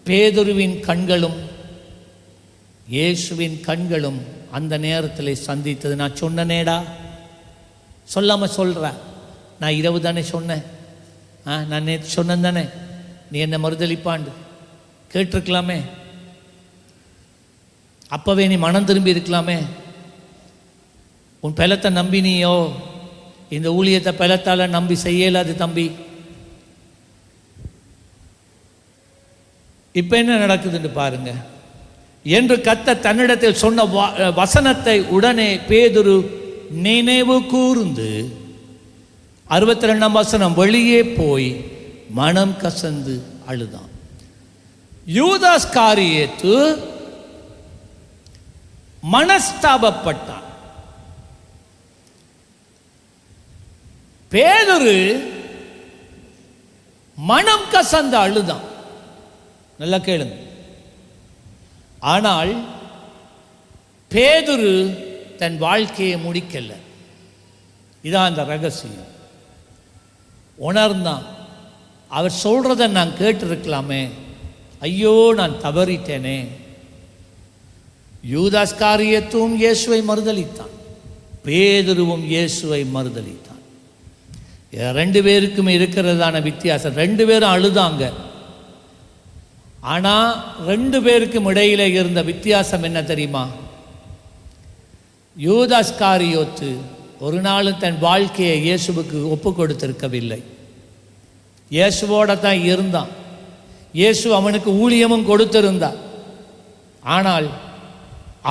பேதுருவின் கண்களும் இயேசுவின் கண்களும் அந்த நேரத்தில் சந்தித்தது. நான் சொன்னனேடா, சொல்லாமல் சொல்கிறேன். நான் இரவு தானே சொன்னேன், நான் நேற்று சொன்னேன் தானே, நீ என்னை மறுதளிப்பாண்டு கேட்டிருக்கலாமே, அப்போவே நீ மனம் திரும்பி இருக்கலாமே. உன் பலத்தை நம்பினியோ, இந்த ஊழியத்தை பலத்தால் நம்பி செய்யலாது தம்பி. இப்போ என்ன நடக்குதுன்னு பாருங்க என்று கர்த்தர் தன்னிடத்தில் சொன்ன வசனத்தை உடனே பேதுரு நினைவு கூர்ந்து 62ஆம் வசனம், வெளியே போய் மனம் கசந்து அழுதான். யூதாஸ்காரியேத்து மனஸ்தாபப்பட்டான். பேதுரு மனம் கசந்து அழுதான். நல்லா கேளுங்க. ஆனால் பேதுரு தன் வாழ்க்கையை முடிக்கல. இதான் அந்த ரகசியம். உணர்ந்தான். அவர் சொல்றதை நான் கேட்டிருக்கலாமே, ஐயோ நான் தவறிட்டேனே. யூதாஸ்காரியத்தும் இயேசுவை மறுதலித்தான், பேதுருவும் இயேசுவை மறுதலித்தான். ரெண்டு பேருக்கும் இருக்கிறதான வித்தியாசம், ரெண்டு பேரும் அழுதாங்க. ஆனால் ரெண்டு பேருக்கும் இடையில இருந்த வித்தியாசம் என்ன தெரியுமா? யூதாஸ்காரியோத்து ஒரு நாளும் தன் வாழ்க்கையை இயேசுவுக்கு ஒப்பு கொடுத்திருக்கவில்லை. இயேசுவோட தான் இருந்தான். இயேசு அவனுக்கு ஊழியமும் கொடுத்திருந்தார். ஆனால்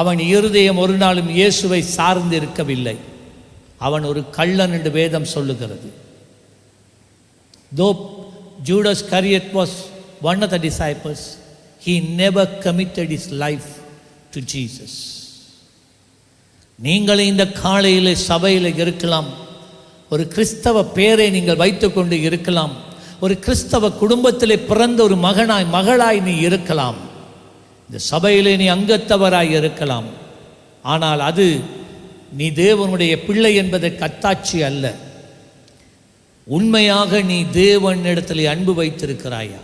அவன் இருதயம் ஒரு நாளும் இயேசுவை சார்ந்து இருக்கவில்லை. அவன் ஒரு கள்ளன் என்று வேதம் சொல்லுகிறது. Though Judas Iscariot was one of the disciples, he never committed his life to Jesus. நீங்கள் இந்த காலையில் சபையில் இருக்கலாம், ஒரு கிறிஸ்தவ பேரை நீங்கள் வைத்துக்கொண்டு இருக்கலாம், ஒரு கிறிஸ்தவ குடும்பத்திலே பிறந்த ஒரு மகனாய் மகளாய் நீ இருக்கலாம், இந்த சபையிலே நீ அங்கத்தவராய் இருக்கலாம். ஆனால் அது நீ தேவனுடைய பிள்ளை என்பதற்கு அத்தாட்சி அல்ல. உண்மையாக நீ தேவனிடத்தில் அன்பு வைத்திருக்கிறாயா?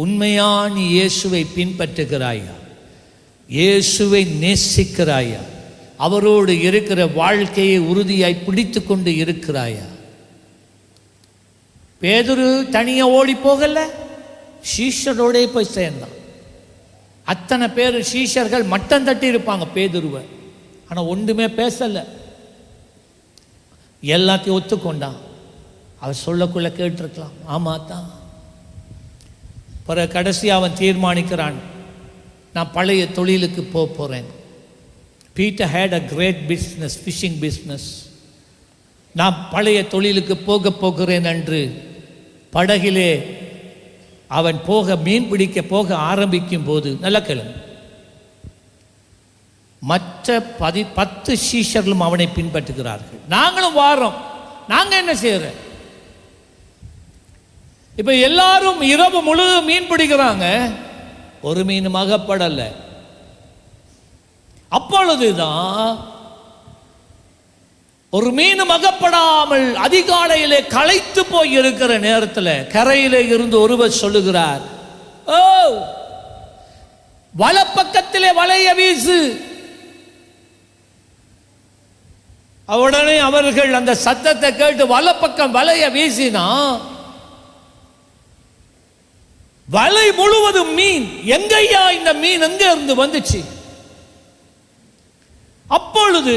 உண்மையா நீ இயேசுவை பின்பற்றுகிறாயா? இயேசுவை நேசிக்கிறாயா? அவரோடு இருக்கிற வாழ்க்கையை உறுதியாய் பிடித்து கொண்டு இருக்கிறாயா? பேதுரு தனியா ஓடி போகல, சீஷரோடே போய் சேர்ந்தான். அத்தனை பேர் சீஷர்கள் மட்டம் தட்டி இருப்பாங்க பேதுருவை, ஆனால் ஒன்றுமே பேசலை. எல்லாத்தையும் ஒத்துக்கொண்டான். அவர் சொல்லக்குள்ள கேட்டிருக்கலாம், ஆமா தான். பிறகு கடைசி அவன் தீர்மானிக்கிறான், நான் பழைய தொழிலுக்கு போகிறேன். Peter had a great business, fishing business. நான் பழைய தொழிலுக்கு போகிறேன் என்று படகிலே அவன் மீன் பிடிக்க போக ஆரம்பிக்கும் போது, நல்ல கேளுங்க, மற்ற 10 சீஷர்களும் அவனை பின்பற்றுகிறார்கள். நாங்களும் வாரோம், நாங்கள் என்ன செய்யறோம்? இப்போ எல்லாரும் இரவு முழுவதும் மீன் பிடிக்கிறாங்க, ஒரு மீன் அகப்படல. அப்பொழுதுதான் ஒரு மீனும் அகப்படாமல் அதிகாலையிலே களைத்து போய் இருக்கிற நேரத்தில் கரையிலே இருந்து ஒருவர் சொல்லுகிறார், ஓ வலப்பக்கத்திலே வலைய வீசு. உடனே அவர்கள் அந்த சத்தத்தை கேட்டு வலப்பக்கம் வலைய வீசினா வலை முழுவதும் மீன். எங்கய்யா இந்த மீன் எங்க இருந்து வந்துச்சு? அப்பொழுது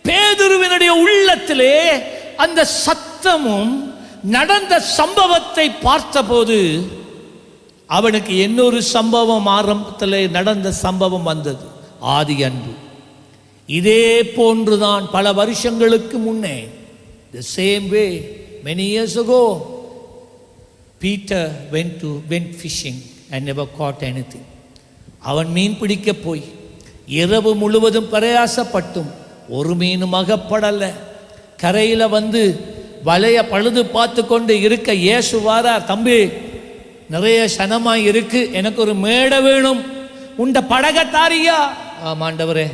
பேதுருவினுடைய உள்ளத்திலே அந்த சத்தமும் நடந்த சம்பவத்தை பார்த்தபோது அவனுக்கு இன்னொரு சம்பவம் ஆரம்பத்தில் நடந்த சம்பவம் வந்தது, ஆதி அன்பு. இதே போன்றுதான் பல வருஷங்களுக்கு முன்னே, the same way many years ago Peter went fishing and never caught anything. அவன் மீன் பிடிக்க போய் இரவு முழுவதும் பிரயாசப்பட்டும் ஒரு மீனும் அகப்படலை. கரையில் வந்து வலைய பழுது பார்த்து கொண்டு இருக்க இயேசு வாரார். தம்பி, நிறைய சனமாய் இருக்கு, எனக்கு ஒரு மேடை வேணும், உண்ட படகத்தாரியா? ஆமாண்டவரே.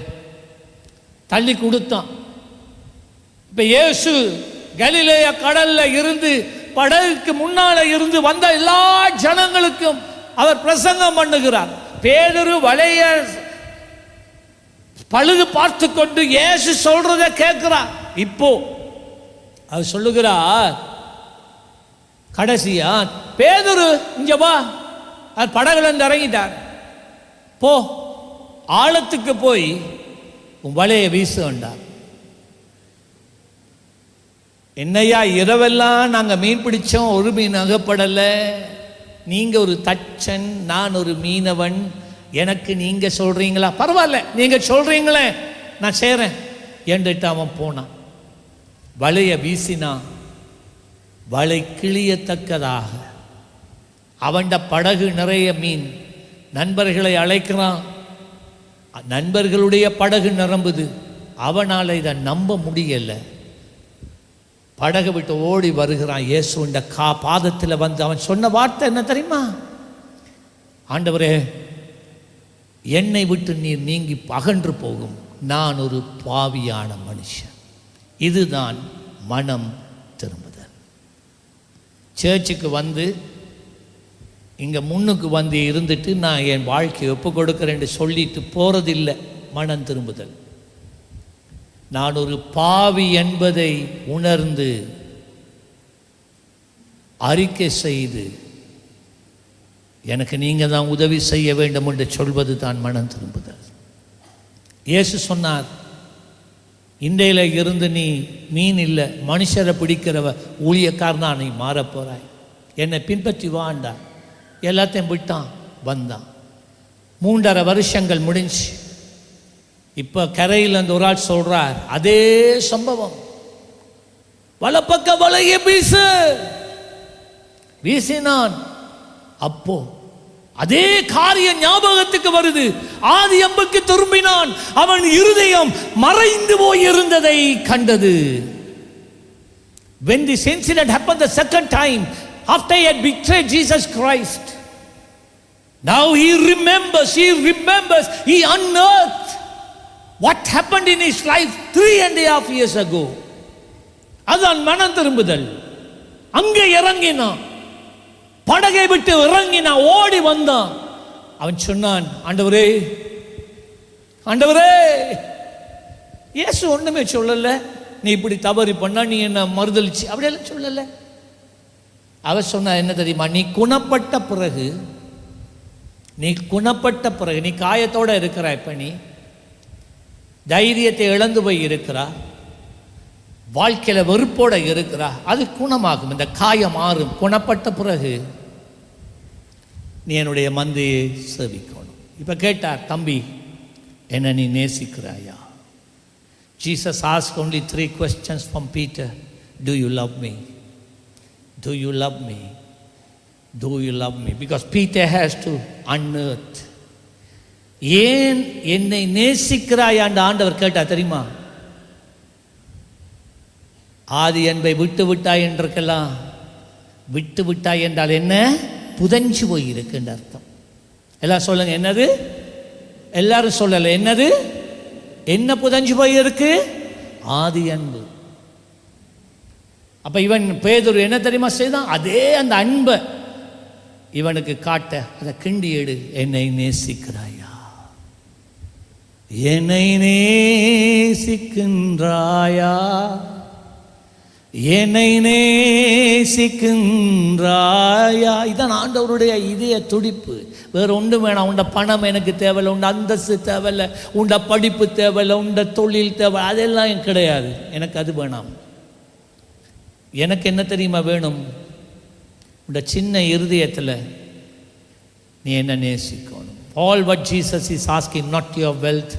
தள்ளி கொடுத்தான். இப்ப இயேசு கலிலேய கடல்ல இருந்து படகுக்கு முன்னால இருந்து வந்த எல்லா ஜனங்களுக்கும் அவர் பிரசங்கம் பண்ணுகிறார். பேதுரு வலைய பழுது பார்த்து கொண்டு இயேசு சொல்றத கேட்கிறார். இப்போ அவர் சொல்லுகிறார் கடைசியா, பேதுரு இங்க வா. அது படகுல இருந்து இறங்கிட்டார். போ, ஆழத்துக்கு போய் உன் வலையை வீசு வேண்டார். என்னையா இரவெல்லாம் நாங்க மீன் பிடிச்சோம், ஒரு மீன் அகப்படல. நீங்க ஒரு தச்சன், நான் ஒரு மீனவன், எனக்கு நீங்க சொல்றீங்களா? பரவாயில்ல, நீங்க சொல்றீங்களே, நான் செய்றேன் என்றுட்டு அவன் போனான். வலைய வீசினான். வலை கிளியத்தக்கதாக அவன் படகு நிறைய மீன். நண்பர்களை அழைக்கிறான். நண்பர்களுடைய படகு நிரம்புது. அவனால் இதை நம்ப முடியல. படகு விட்டு ஓடி வருகிறான். இயேசுண்ட பாதத்தில் வந்து அவன் சொன்ன வார்த்தை என்ன தெரியுமா? ஆண்டவரே, என்னை விட்டு நீர் நீங்கி அகன்று போகும், நான் ஒரு பாவியான மனுஷன். இதுதான் மனம் திரும்புதல். சர்ச்சுக்கு வந்து இங்கே முன்னுக்கு வந்து இருந்துட்டு நான் என் வாழ்க்கையை ஒப்பு கொடுக்குறேன்னு சொல்லிட்டு போகிறதில்லை மனம் திரும்புதல். நான் ஒரு பாவி என்பதை உணர்ந்து அறிக்கை செய்து எனக்கு நீங்கள் தான் உதவி செய்ய வேண்டும் என்று சொல்வது தான் மனம் திரும்புதல். இயேசு சொன்னார், இன்றையில இருந்து நீ மீன் இல்லை, மனுஷரை பிடிக்கிறவ ஊழியக்காரனா நீ மாறப் போறாய், என்னை பின்பற்றி வாண்டா. எல்லாத்தையும் விட்டான், வந்தான். 3.5 வருஷங்கள் முடிஞ்சு இப்போ கரையில் அந்த ஒரு ஆள் சொல்றார், அதே சம்பவம். வலப்பக்க வலைய வீசினான். அப்போ அதே காரியம் ஞாபகத்துக்கு வருது. ஆதி அம்புக்கு திரும்பினான். அவன் இருதயம் மறைந்து போய் இருந்ததை கண்டது. When this incident happened the second time, after he had betrayed Jesus Christ, now he remembers, he unearthed what happened in his life 3.5 years ago. அதான் மனம் திரும்புதல். அங்கே இறங்கினான், படகை விட்டு இறங்கினான், ஓடி வந்தான். அவன் சொன்னான், ஆண்டவரே, ஆண்டவரே. இயேசு ஒண்ணுமே சொல்லல, நீ இப்படி தவறு பண்ணா நீ என்ன மறுதலிச்சு அப்படியெல்லாம் சொல்லல. அவர் சொன்னா என்ன தெரியுமா? நீ குணப்பட்ட பிறகு, நீ காயத்தோட இருக்கிற, இப்ப நீ தைரியத்தை இழந்து போய் இருக்கிறா, வாழ்க்கையில வெறுப்போட இருக்கிறா, அது குணமாகும். இந்த காயம் மாறும். குணப்பட்ட பிறகு நீ என்னுடைய மந்தையை சேவிக்கணும். இப்ப கேட்டார், தம்பி, என்ன நீ நேசிக்கிறாயா? Jesus asked only 3 questions from Peter. Do you love me? Do you love me? Do you love me? Because Peter has to unearth. ஏன் என்னை நேசிக்கிறாயான்னு ஆண்டவர் கேட்டா தெரியுமா? ஆதி அன்பை விட்டு விட்டாய் என்றிருக்கலாம். விட்டு விட்டாய் என்றால் என்ன? புதஞ்சு போய் இருக்குன்ற அர்த்தம். எல்லாம் சொல்லுங்க, என்னது? எல்லாரும் சொல்லல, என்னது? என்ன புதஞ்சு போய் இருக்கு? ஆதி அன்பு. அப்ப இவன் பேதுரு என்ன தெரியுமா செய்தான்? அதே அந்த அன்பை இவனுக்கு காட்ட அதை கிண்டி எடு. என்னை நேசிக்கிறாயா? என்னை நேசிக்கின்றாயா? என்னை நேசிக்கின்றாயா? இதான் ஆண்டவருடைய இதய துடிப்பு. வேற ஒன்றும் வேணாம். உண்ட பணம் எனக்கு தேவையில்லை, உண்ட அந்தஸ்து தேவையில்லை, உண்ட படிப்பு தேவையில்லை, உண்ட தொழில் தேவை, அதெல்லாம் எனக்கு கிடையாது. எனக்கு அது வேணாம். எனக்கு என்ன தெரியுமா வேணும்? உண்ட சின்ன இருதயத்தில் நீ என்ன நேசிக்கணும். All what Jesus is asking, not your wealth,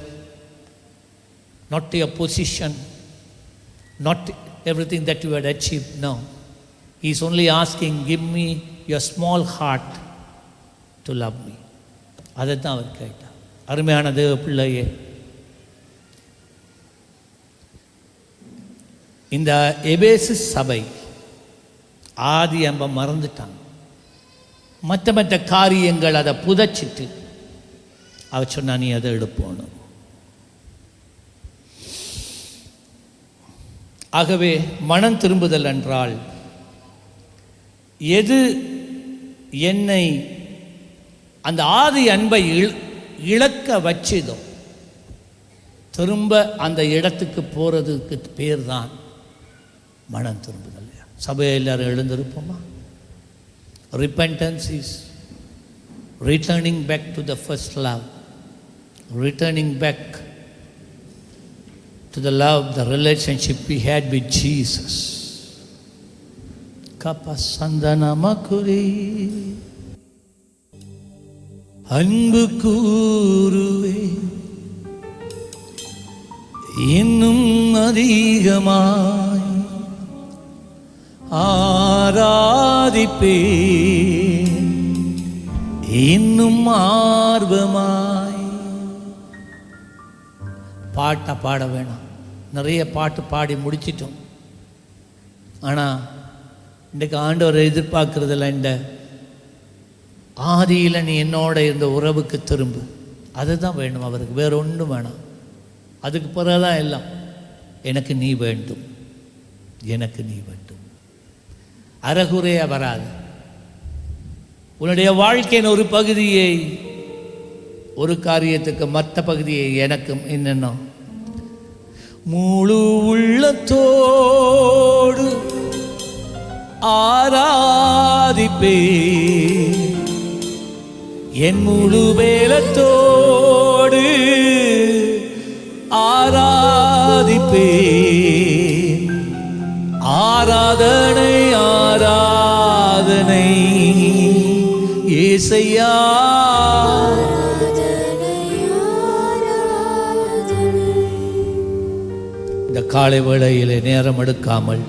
not your position, not everything that you had achieved. No, he is only asking, give me your small heart to love me. அதைத்தான் அவர் கேட்டார். அருமையான தேவ பிள்ளையே, இந்த எபேசு சபை ஆதி அன்பை மறந்துட்டாங்க. மற்ற காரியங்கள் அதை புதைச்சிட்டு அவ சொன்னா நீ அதை எடுப்போணும். ஆகவே மனம் திரும்புதல் என்றால் எது என்னை அந்த ஆதி அன்பை இழக்க வச்சதோ திரும்ப அந்த இடத்துக்கு போகிறதுக்கு பேர் தான் மனம் திரும்புதல். சபையை எல்லாரும் எழுந்திருப்போமா? Repentance is returning back to the first love, returning back to the love, the relationship we had with Jesus. Kapasandana makuri அன்பு கூறுவே இன்னும் அதிகமாய் ஆராதிப்பே இன்னும் ஆர்வமாய். பாட்டை பாட வேணாம், நிறைய பாட்டு பாடி முடிச்சிட்டோம். ஆனால் இன்றைக்கு ஆண்டவர் எதிர்பார்க்கறதில்ல, இந்த ஆதியில் நீ என்னோட இருந்த உறவுக்கு திரும்பு. அதுதான் வேணும் அவருக்கு, வேற ஒன்றும் வேணாம். அதுக்கு பிறகுதான் எல்லாம். எனக்கு நீ வேண்டும், எனக்கு நீ வேண்டும். அறகுறையா வராது. உன்னுடைய வாழ்க்கையின் ஒரு பகுதியை, ஒரு காரியத்துக்கு மற்ற பகுதியை எனக்கும் என்னென்ன முழு உள்ளத்தோடு ஆராதிப்பே என் முழு வேலத்தோடு ஆராதிப்பே. ஆராதனை ஆராதனை ஏசையா. இந்த காலை வேளையிலே நேரம் எடுக்காமல்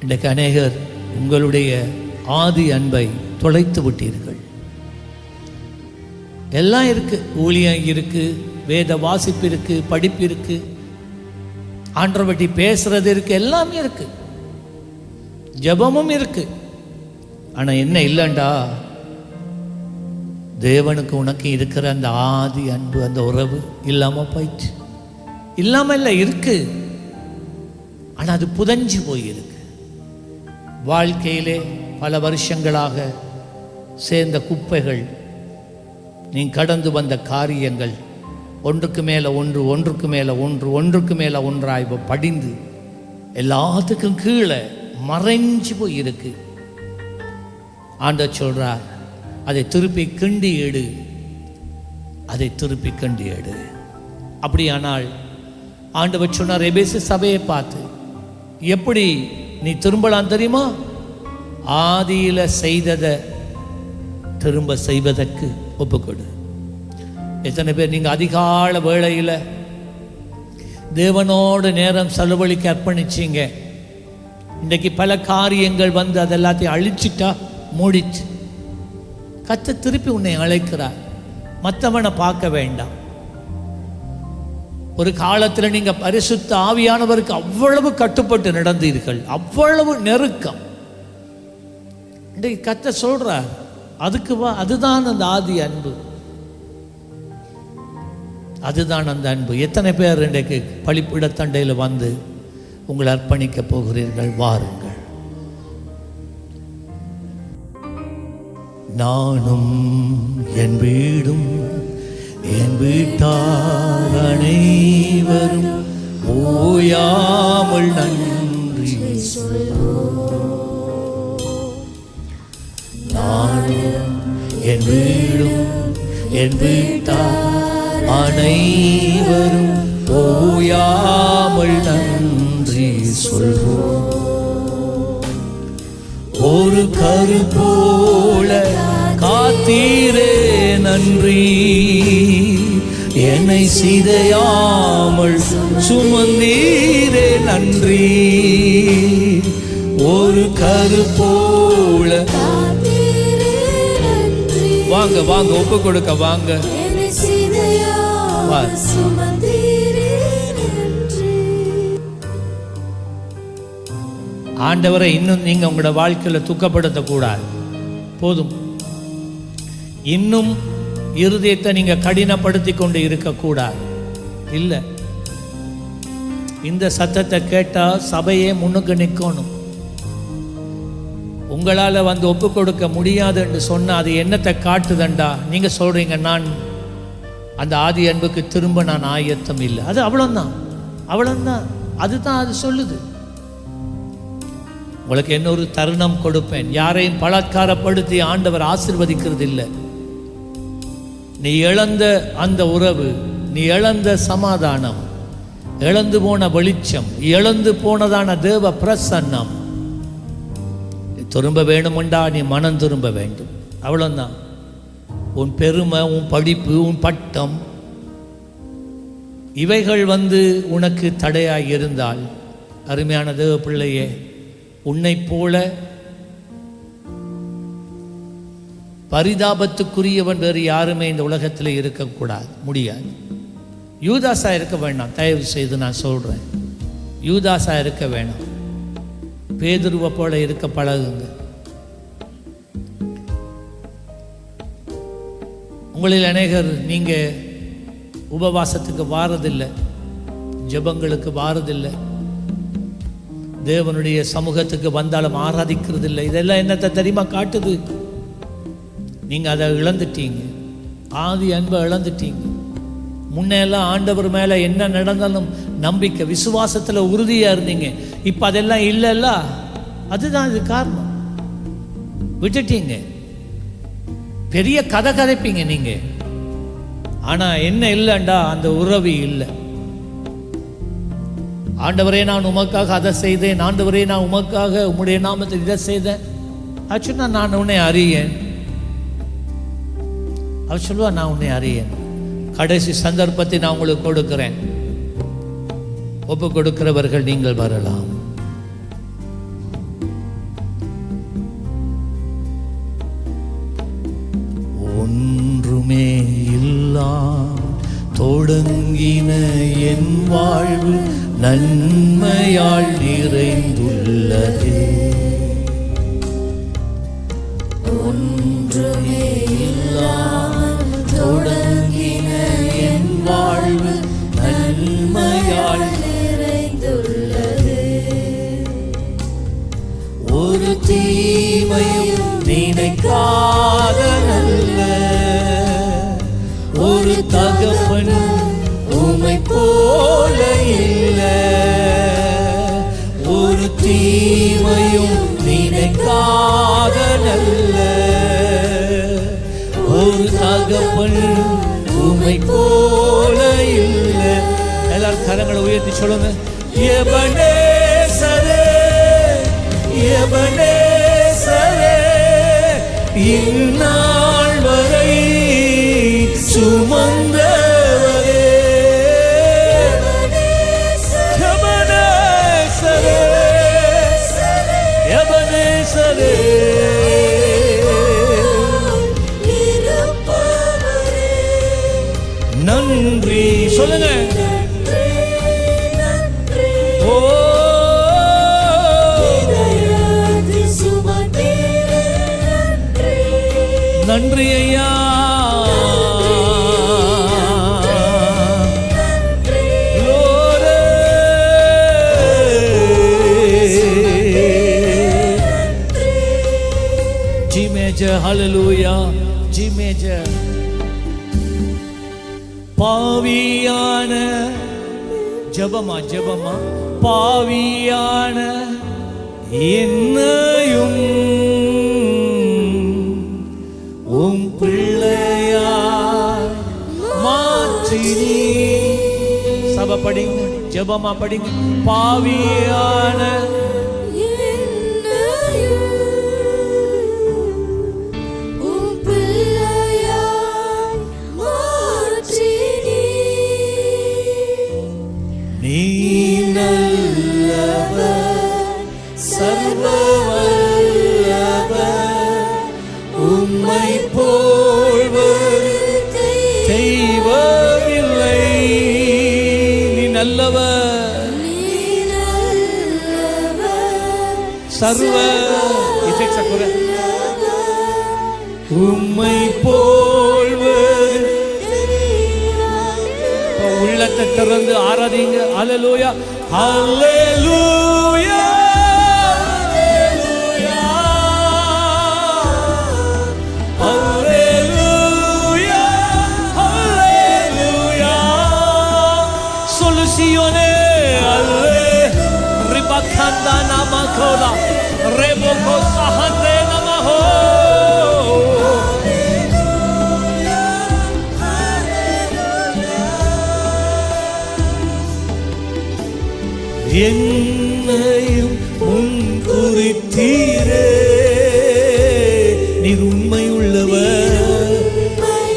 இன்றைக்கு அநேகர் உங்களுடைய ஆதி அன்பை தொலைத்து விட்டீர்கள். எல்லாம் இருக்கு, ஊழியம் இருக்கு, வேத வாசிப்பு இருக்கு, படிப்பு இருக்கு, ஆண்டவரை பற்றி பேசுறது இருக்கு, எல்லாமே இருக்கு, ஜெபமும் இருக்கு. ஆனா என்ன இல்லைண்டா, தேவனுக்கு உனக்கு இருக்கிற அந்த ஆதி அன்பு, அந்த உறவு இல்லாம போயிடுச்சு. இல்லாம இல்லை, இருக்கு, ஆனா அது புதஞ்சு போயிருக்கு. வாழ்க்கையிலே பல வருஷங்களாக சேர்ந்த குப்பைகள், நீ கடந்து வந்த காரியங்கள் ஒன்றுக்கு மேலே ஒன்று, ஒன்றுக்கு மேலே ஒன்று, ஒன்றுக்கு மேலே ஒன்றாய் படிந்து எல்லாத்துக்கும் கீழே மறைஞ்சு போய் இருக்கு. ஆண்டவர் சொல்றார், அதை திருப்பி கிண்டி எடு, அதை திருப்பி கிண்டி எடு. அப்படியானால் ஆண்டவர் சொன்னார் எபேசு சபையை பார்த்து, எப்படி நீ திரும்பலாம் தெரியுமா? ஆதியில செய்ததை திரும்ப செய்வதற்கு ஒப்புக்கொடு. எத்தனை பேர் நீங்க அதிகால வேளையில் தேவனோடு நேரம் செலவழிக்க அர்ப்பணிச்சீங்க? இன்றைக்கு பல காரியங்கள் வந்து அதெல்லாத்தையும் அழிச்சிட்டா மூடிச்சு. கர்த்தர் திருப்பி உன்னை அழைக்கிறார். மற்றவனை பார்க்க வேண்டாம். ஒரு காலத்தில் நீங்க பரிசுத்த ஆவியானவருக்கு அவ்வளவு கட்டுப்பட்டு நடந்தீர்கள், அவ்வளவு நெருக்கம். இன்றைக்கு கர்த்தர் சொல்றார், அதுக்கு வா. அதுதான் அந்த ஆதி அன்பு, அதுதான் அந்த அன்பு. எத்தனை பேர் இன்றைக்கு பலிப்பிடத்தண்டையில் வந்து உங்களை அர்ப்பணிக்க போகிறீர்கள்? வாருங்கள். நானும் என் வீடும் என் வீட்டார் அனைவரும் ஓயாமல் நன்றி நானும் என் வீடும் என் வீட்டார் அனைவரும் ஓயாமல் நன்றி சொல்வோம். ஒரு கரு போல காத்தீரே நன்றி, என்னை சிதையாமல் சுமந்தீரே நன்றி. ஒரு கரு போல வாங்க வாங்க ஒப்பு கொடுக்க வாங்க. ஆண்டவரை இன்னும் நீங்கள் உங்களோட வாழ்க்கையில் துக்கப்படுத்தக்கூடாது. போதும். இன்னும் இருதயத்தை நீங்கள் கடினப்படுத்தி கொண்டு இருக்கக்கூடாது. இல்லை, இந்த சத்தத்தை கேட்டால் சபையே முன்னுக்கு நிற்கணும். உங்களால் வந்து ஒப்பு கொடுக்க முடியாது என்று சொன்னால் அது என்னத்தை காட்டுதண்டா? நீங்கள் சொல்கிறீங்க நான் அந்த ஆதி அன்புக்கு திரும்ப நான் ஆயத்தம் இல்லை. அது அவ்வளோதான், அவ்வளோதான். அதுதான் அது சொல்லுது. உங்களுக்கு இன்னொரு தருணம் கொடுப்பேன். யாரையும் பலாத்காரப்படுத்தி ஆண்டவர் ஆசீர்வதிக்கிறது இல்லை. நீ இழந்த அந்த உறவு, நீ இழந்த சமாதானம், இழந்து போன வெளிச்சம், இழந்து போனதான தேவ பிரசன்னம் திரும்ப வேணுமெண்டா நீ மனம் திரும்ப வேண்டும். அவ்வளோதான். உன் பெருமை, உன் படிப்பு, உன் பட்டம், இவைகள் வந்து உனக்கு தடையாய் இருந்தால், அருமையான தேவ பிள்ளையே, உன்னை போல பரிதாபத்துக்குரியவன் வேறு யாருமே இந்த உலகத்தில் இருக்கக்கூடாது, முடியாது. யூதாசா இருக்க வேண்டாம், தயவு செய்து நான் சொல்கிறேன். யூதாசா இருக்க வேணாம். பேதுருவை போல இருக்க பழகுங்க. உங்களில் அநேகர் நீங்கள் உபவாசத்துக்கு வாரதில்லை, ஜெபங்களுக்கு வாரதில்லை, தேவனுடைய சமூகத்துக்கு வந்தாலும் ஆராதிக்கிறது இல்லை. இதெல்லாம் என்னத்தை தெரியுமா காட்டுது? நீங்கள் அதை இழந்துட்டீங்க, ஆதி அன்பை இழந்துட்டீங்க. முன்னெல்லாம் ஆண்டவர் மேலே என்ன நடந்தாலும் நம்பிக்கை, விசுவாசத்தில் உறுதியாக இருந்தீங்க. இப்போ அதெல்லாம் இல்லைல்ல. அதுதான் இது காரணம். விட்டுட்டீங்க. பெரிய கதை கதைப்பீங்க நீங்கள், ஆனால் என்ன இல்லைண்டா அந்த உறவு இல்லை. ஆண்டவரே நான் உமக்காக அதை செய்தேன், ஆண்டவரே நான் உமக்காக உம்முடைய நாமத்தில் இதை செய்தேன். ஆச்சுன்னா நான் உன்னை அறியேன். அவர் சொல்லுவா நான் உன்னை அறியேன். கடைசி சந்தர்ப்பத்தை நான் உங்களுக்கு கொடுக்கிறேன். ஒப்பு கொடுக்கிறவர்கள் நீங்கள் வரலாம். ஒன்றுமே இல்லா தொடங்கின என் வாழ்வு நன்மையால் நிறைந்துள்ளதே. ஒன்றுமே இல்லா தொடங்கின என் வாழ்வு நன்மையால் நிறைந்துள்ளதே. ஒரு தீமையும் நினைக்காத நல்ல ஒரு தகப்பனும் உம்மை போல இல்லை. ஒரு தீமையும் நினைக்காத நல்ல ஒரு தகப்பனும் உம்மை போல இல்லை. எல்லாரும் கரங்களை உயர்த்தி சொல்லுங்க. எபனேசரே, எபனேசரே, இந்நாள் வரை சுமந்தவரே. எபனேசரே, எபனேசரே, நன்றி சொல்லுங்க. ஓ நன்றி ஐயா. G major, hallelujah, G major. பாவியான ஜெபமா ஜெபமா பாவியான என்னையும் உம் பிள்ளையாய் மாற்றினீ. சபை படிங்க, ஜெபமா படிங்க. பாவியான சர்வ இசைச்ச குர உம்மை போல்வர். உள்ளத்தை திறந்து ஆராதிங்க. ஹல்லேலூயா ஹல்லேலூயா ஹல்லேலூயா ஹல்லேலூயா. சொல்லுசியோனே அல்லே ரிபகந்தா நமகோலா ரெபோகோ சஹந்தே நமஹோ. என்னையும் முன்குறித்தீரே, நீர் உண்மை உள்ளவர்.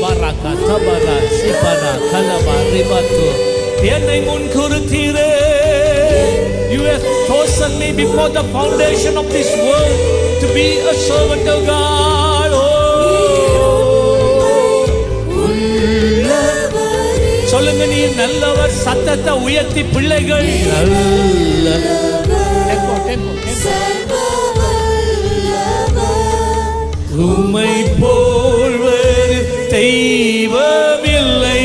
பரகா தபரா சிபரா கலபா ரிபத்து. என்னை முன்குறித்தீரே. You have chosen me before the foundation of this world to be a servant of God. சொல்லுங்க, நீ நல்லவர். சத்தத்தை உயர்த்தி பிள்ளைகள் உம்மை போல்வர் தெய்வமில்லை,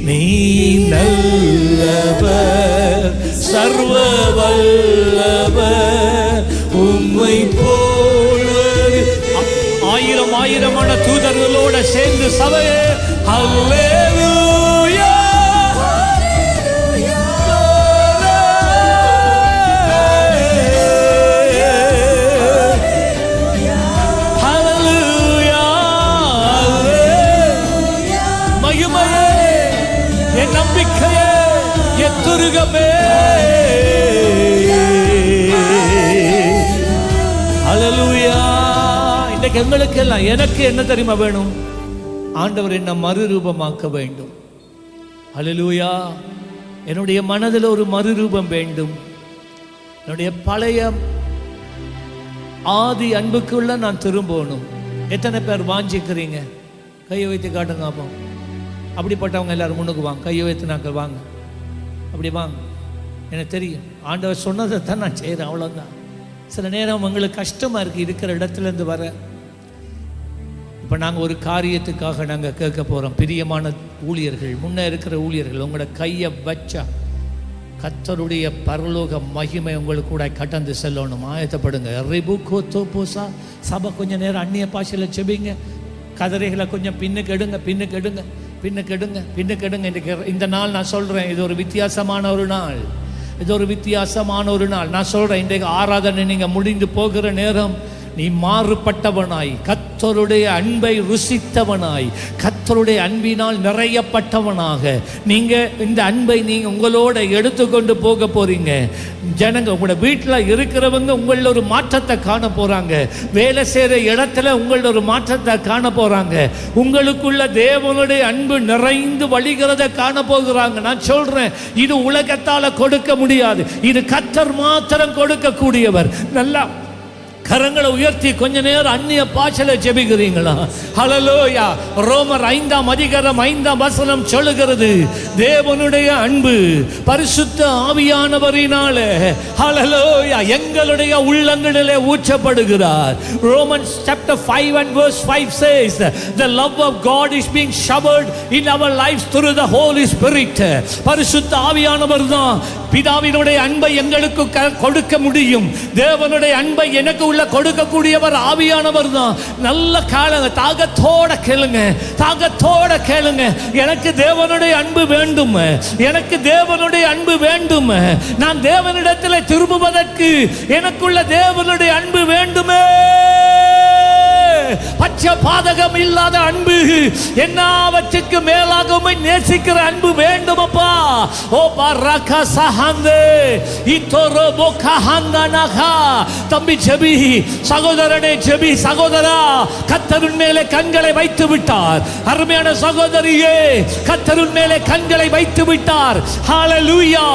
நீ நல்லவர் சர்வ வல்லவர். உம்மை போல்வர் ஆயிரம் ஆயிரமான தூதர்களோட சேர்ந்து சபையே ஹல்லேலூயா ஹல்லேலூயா. மகிமையே, என் நம்பிக்கையே, என் துருகமே. ஹல்லேலூயா. இன்றைக்கு எங்களுக்கு எல்லாம் எனக்கு என்ன தெரியுமா வேணும்? ஆண்டவர் என்ன மறுரூபமாக்க வேண்டும். ஹல்லேலூயா. என்னுடைய மனதில் ஒரு மறுரூபம் வேண்டும். என்னுடைய பழைய ஆதி அன்புக்குள்ள நான் திரும்பணும். எத்தனை பேர் வாஞ்சிக்கிறீங்க? கையை வைத்து காட்டுங்க. அப்போ அப்படிப்பட்டவங்க எல்லாரும் முன்னுக்கு வாங்க. கையை வைத்து நாங்கள் வாங்க. அப்படி வாங்க. எனக்கு தெரியும் ஆண்டவர் சொன்னதை தான் நான் செய்கிறேன், அவ்வளோதான். சில நேரம் உங்களுக்கு கஷ்டமாக இருக்குது இருக்கிற இடத்துலேருந்து வர. இப்போ நாங்கள் ஒரு காரியத்துக்காக நாங்கள் கேட்க போகிறோம். பிரியமான ஊழியர்கள், முன்னே இருக்கிற ஊழியர்கள், உங்களோட கையை வச்சா கர்த்தருடைய பரலோக மகிமை உங்களுக்கு கூட கடந்து செல்லணும். ஆயத்தப்படுங்க. ரிபுகோ தோப்போசா. சபை கொஞ்சம் நேரம் அந்நிய பாஷையில் செபிங்க. கதிரைகளை கொஞ்சம் பின்னுக்கு எடுங்க, பின்னுக்கு எடுங்க, பின்னுக்கு எடுங்க, பின்னுக்கு எடுங்க. இன்றைக்கு இந்த நாள் நான் சொல்கிறேன், இது ஒரு வித்தியாசமான ஒரு நாள். இது ஒரு வித்தியாசமான ஒரு நாள். நான் சொல்கிறேன், இன்றைக்கு ஆராதனை நீங்கள் முடிந்து போகிற நேரம் நீ மாறுபட்டவனாய், கர்த்தருடைய அன்பை ருசித்தவனாய், கர்த்தருடைய அன்பினால் நிறையப்பட்டவனாக நீங்க இந்த அன்பை நீங்க உங்களோட எடுத்துக்கொண்டு போக போறீங்க. ஜனங்க உங்களோட வீட்டில் இருக்கிறவங்க உங்கள ஒரு மாற்றத்தை காண போறாங்க. வேலை செய்கிற இடத்துல உங்கள ஒரு மாற்றத்தை காண போறாங்க. உங்களுக்குள்ள தேவனுடைய அன்பு நிறைந்து வழிகிறத காண போகிறாங்க. நான் சொல்றேன், இது உலகத்தால கொடுக்க முடியாது. இது கர்த்தர் மாத்திரம் கொடுக்கக்கூடியவர். நல்லா கரங்களை உயர்த்தி கொஞ்ச நேரம் அந்நிய பாஷையில ஜெபிக்கிறீங்களா? ஹல்லேலூயா. ரோமர் 5ஆம் அதிகாரம் 5ஆம் வசனம் சொல்லுகிறது, தேவனுடைய அன்பு பரிசுத்த ஆவியானவரினாலே ஹல்லேலூயா எங்களுடைய உள்ளங்களிலே ஊற்றப்படுகிறார். Romans chapter 5 and verse 5 says the love of God is being showered in our lives through the Holy Spirit. பரிசுத்த ஆவியானவர் தான் பிதாவினுடைய அன்பை எங்களுக்கு கொடுக்க முடியும். தேவனுடைய அன்பை எனக்கு உள்ள கொடுக்கக்கூடியவர் ஆவியானவர் தான். நல்ல காலங்க, தாகத்தோட கேளுங்க, தாகத்தோட கேளுங்க. எனக்கு தேவனுடைய அன்பு வேண்டும், எனக்கு தேவனுடைய அன்பு வேண்டும். நான் தேவனிடத்தில் திரும்புவதற்கு எனக்குள்ள தேவனுடைய அன்பு வேண்டுமே. பச்சை பாதகம் இல்லாத அன்பு, எல்லாவற்றுக்கு மேலாக நேசிக்கிற அன்பு வேண்டுமப்பா. ஓ பரகா சஹந்தே இத்தோரோ போகஹந்தனகா. தம்பி ஜெபி, சகோதரனே ஜெபி, சகோதரா கர்த்தரின் மேலே கண்களை வைத்து விட்டார். அருமையான சகோதரியே, கர்த்தரின் மேலே கண்களை வைத்து விட்டார். ஹல்லேலூயா.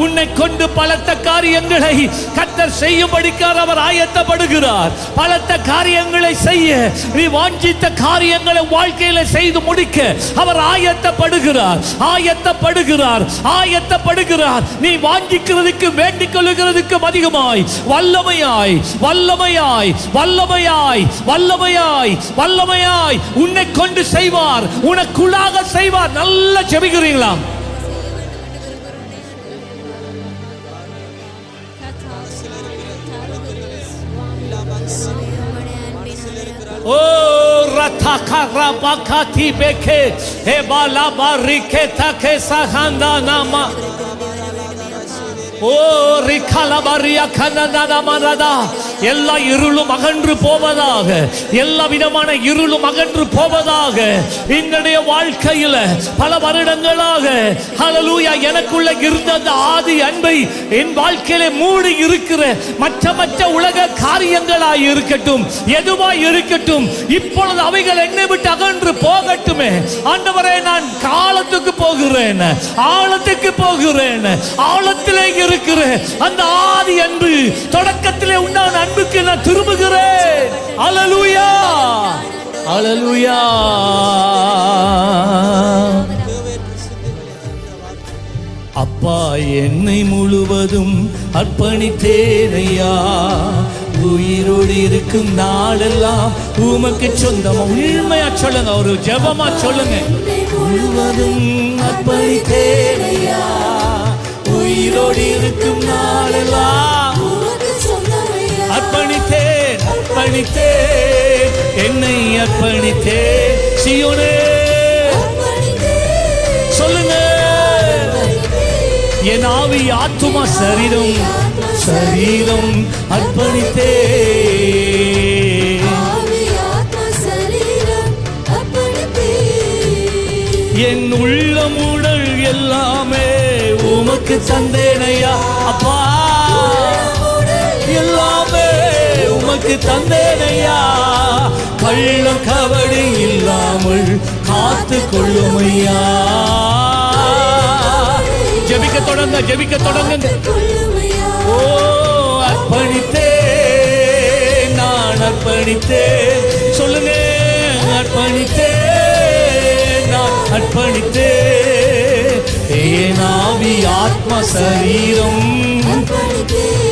உன்னை கொண்டு பலத்த காரியங்களை கர்த்தர் செய்யும்படிக்காக அவர் ஆயத்தப்படுகிறார். பலத்த காரியங்களை செய்ய நீ வாஞ்சித்த காரியங்களை வாழ்க்கையில செய்து முடிக்க அவர் ஆயத்தப்படுகிறார், ஆயத்தப்படுகிறார், ஆயத்தப்படுகிறார். நீ வாஞ்சிக்கிறதுக்கு வேண்டிக் கொள்ளுகிறதுக்கு அதிகமாய் வல்லமையாய் வல்லமையாய் வல்லமையாய் வல்லமையாய் வல்லமையாய் உன்னை கொண்டு செய்வார், உனக்குள்ளாக செய்வார். நல்லா ஜெபிக்கிறீங்களா? ஓ ரதகர பகதி பெகே ஹே பாலா பாரிகே தகே சஹந்தா நாமா ஓ ரிகலா பாரியா கனதா மரதா. எல்லா இருளும் அகன்று போவதாக, எல்லா விதமான இருளும் அகன்று போவதாக. என்னுடைய வாழ்க்கையில் பல வருடங்களாக ஹல்லேலூயா எனக்குள்ள இருந்த அந்த ஆதி அன்பை என் வாழ்க்கையில மூடி இருக்கிற மற்ற உலக காரியங்களாய் இருக்கட்டும், எதுவாய் இருக்கட்டும், இப்பொழுது அவைகள் என்னை விட்டு அகன்று போகட்டுமே. ஆண்டவரே, நான் காலத்துக்கு போகிறேன், ஆழத்துக்கு போகிறேன். ஆழத்திலே இருக்கிற அந்த ஆதி அன்பு, தொடக்கத்திலே உண்டான அன்புக்கு நான் திரும்புகிறேன். அல்லேலூயா, அல்லேலூயா. அப்பா, என்னை முழுவதும் அர்ப்பணித்தேனையா, உயிரோடு இருக்கும் நாளெல்லாம் உமக்கு சொந்தம். உண்மையா சொல்லுங்க, ஒரு ஜெபமா சொல்லுங்க. முழுவதும் அர்ப்பணித்தேனையா, உயிரோடு இருக்கும் நாளெல்லாம் அர்ப்பணித்தேன், அர்ப்பணித்தேன், என்னை அர்ப்பணித்தேன். சீயோனே சொல்லுங்க. என் ஆவி ஆத்துமா சரீரம் சரீரம் அர்ப்பணித்தேன். என் உள்ளம் உடல் எல்லாமே உமக்கு தந்தேனையா. அப்பா, எல்லாமே உமக்கு தந்தேனையா. கள்ளம் கபடி இல்லாமல் காத்து கொள்ளுமையா. ஜெபிக்க தொடங்க, ஜெபிக்க தொடங்குங்க. ஓ, அர்ப்பணித்தேன், நான் அர்ப்பணித்தேன். சொல்லுங்க, அர்ப்பணித்தேன், நான் அர்ப்பணித்தேன். என் ஆவி ஆத்மா சரீரம்.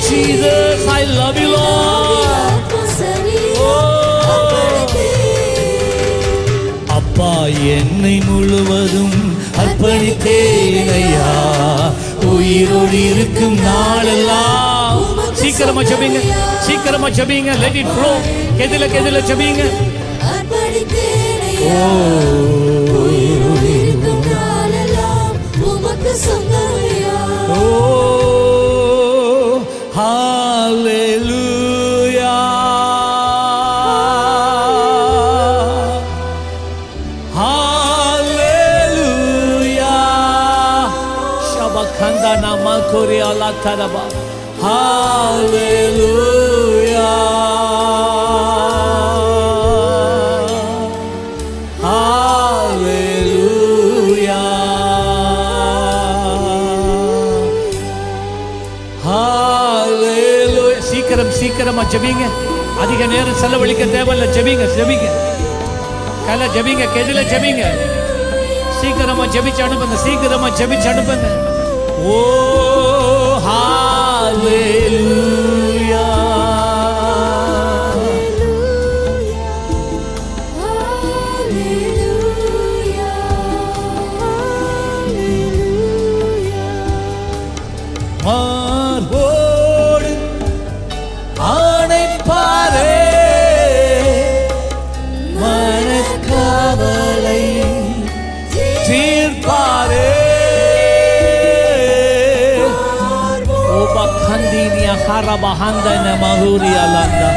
Jesus, I love you, Lord. அப்பா, என்னை முழுவதும் அர்ப்பணித்தேனையா, உயிரோடு இருக்கும் நாளெல்லாம். சீக்கிரமா ஜெபிங்க, சீக்கிரமா ஜெபிங்க. Let it flow. கெதில கெதில ஜெபிங்க. ஓ, ஓ, hallelujah, hallelujah. Shabakanda nama kori ala taraba. Hallelujah, hallelujah, hallelujah. சீக்கிரமா ஜெபிங்க. அதிக நேரம் செலவழிக்க தேவையில்லை. ஜெபிங்க, ஜெபிங்க, கல ஜெபிங்க, கெதில ஜெபிங்க. சீக்கிரமா ஜெபிச்சு அனுப்புங்க, சீக்கிரமா ஜெபிச்சு அனுப்புங்க. ஓ, ஹalleluya, மார்போடு ஆணைப்பாரே, மனக்கவலை தீர்ப்பாரே. Khandinia harabahanda na mahuri alanda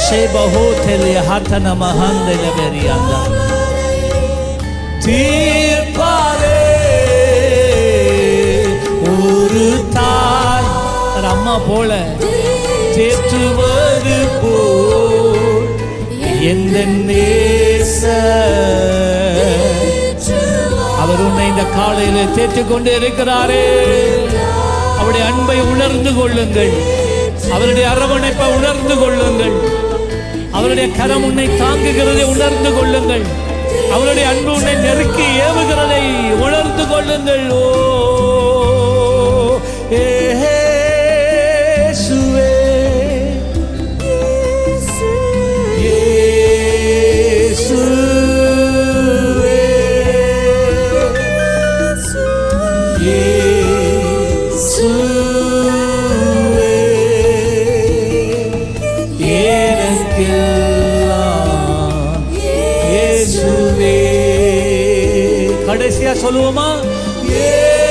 sheba hotel hatana mahanda na berianda தீர்ப்பாரே. ஒரு தாய் அம்மா போல தேற்றுவது போல் எந்த நேச அவர் உன்னை இந்த காலையில தேற்றிக் கொண்டு இருக்கிறாரே. அவருடைய அன்பை உணர்ந்து கொள்ளுங்கள், அவருடைய அரவணைப்பை உணர்ந்து கொள்ளுங்கள். அவருடைய கரம் உன்னை தாங்குகிறதை உணர்ந்து கொள்ளுங்கள். அவருடைய அன்பு உன்னை நெருக்கி ஏவுகிறதை உணர்ந்து கொள்ளுங்கள். ஓ இயேசுவே, கடைசியா சொல்லுவோமா? இயேசுவே,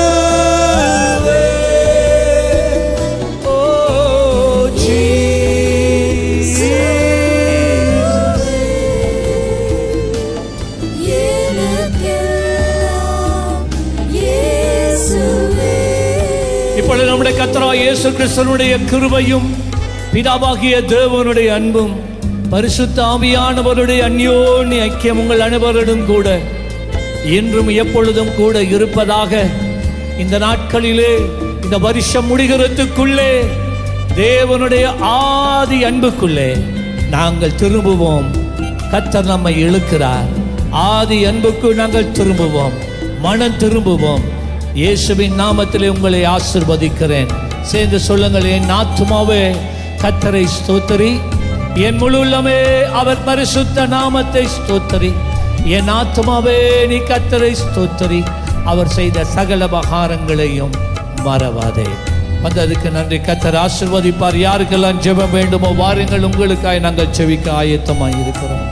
இயேசுவே, ஓ ஜீசஸ், இப்பொழுது நம்முடைய கர்த்தராகிய இயேசு கிறிஸ்துவினுடைய கிருபையும் பிதாவாகிய தேவனுடைய அன்பும் பரிசுத்த ஆவியானவருடைய அந்யோன்ய ஐக்கியம் உங்கள் அனைவரோடும் கூட இன்றும் எப்பொழுதும் கூட இருப்பதாக. இந்த நாட்களிலே, இந்த வருஷம் முடிகிறதுக்குள்ளே தேவனுடைய ஆதி அன்புக்குள்ளே நாங்கள் திரும்புவோம். கர்த்தர் நம்மை இழுக்கிறார். ஆதி அன்புக்கு நாங்கள் திரும்புவோம், மனம் திரும்புவோம். இயேசுவின் நாமத்திலே உங்களை ஆசீர்வதிக்கிறேன். சேர்ந்து சொல்லுங்கள், என் ஆத்துமாவே கர்த்தரை ஸ்தோத்திரி, என் முழு உள்ளமே அவர் பரிசுத்த நாமத்தை ஸ்தோத்திரி. என் ஆத்துமாவே நீ கர்த்தரை ஸ்தோத்திரி, அவர் செய்த சகல உபகாரங்களையும் மறவாதே. வந்ததுக்கு நன்றி. கர்த்தர் ஆசீர்வதிப்பார். யாருக்கெல்லாம் ஜெபம் வேண்டுமோ வாருங்கள், உங்களுக்காய் நாங்கள் செவிக்க ஆயத்தமாக இருக்கிறோம்.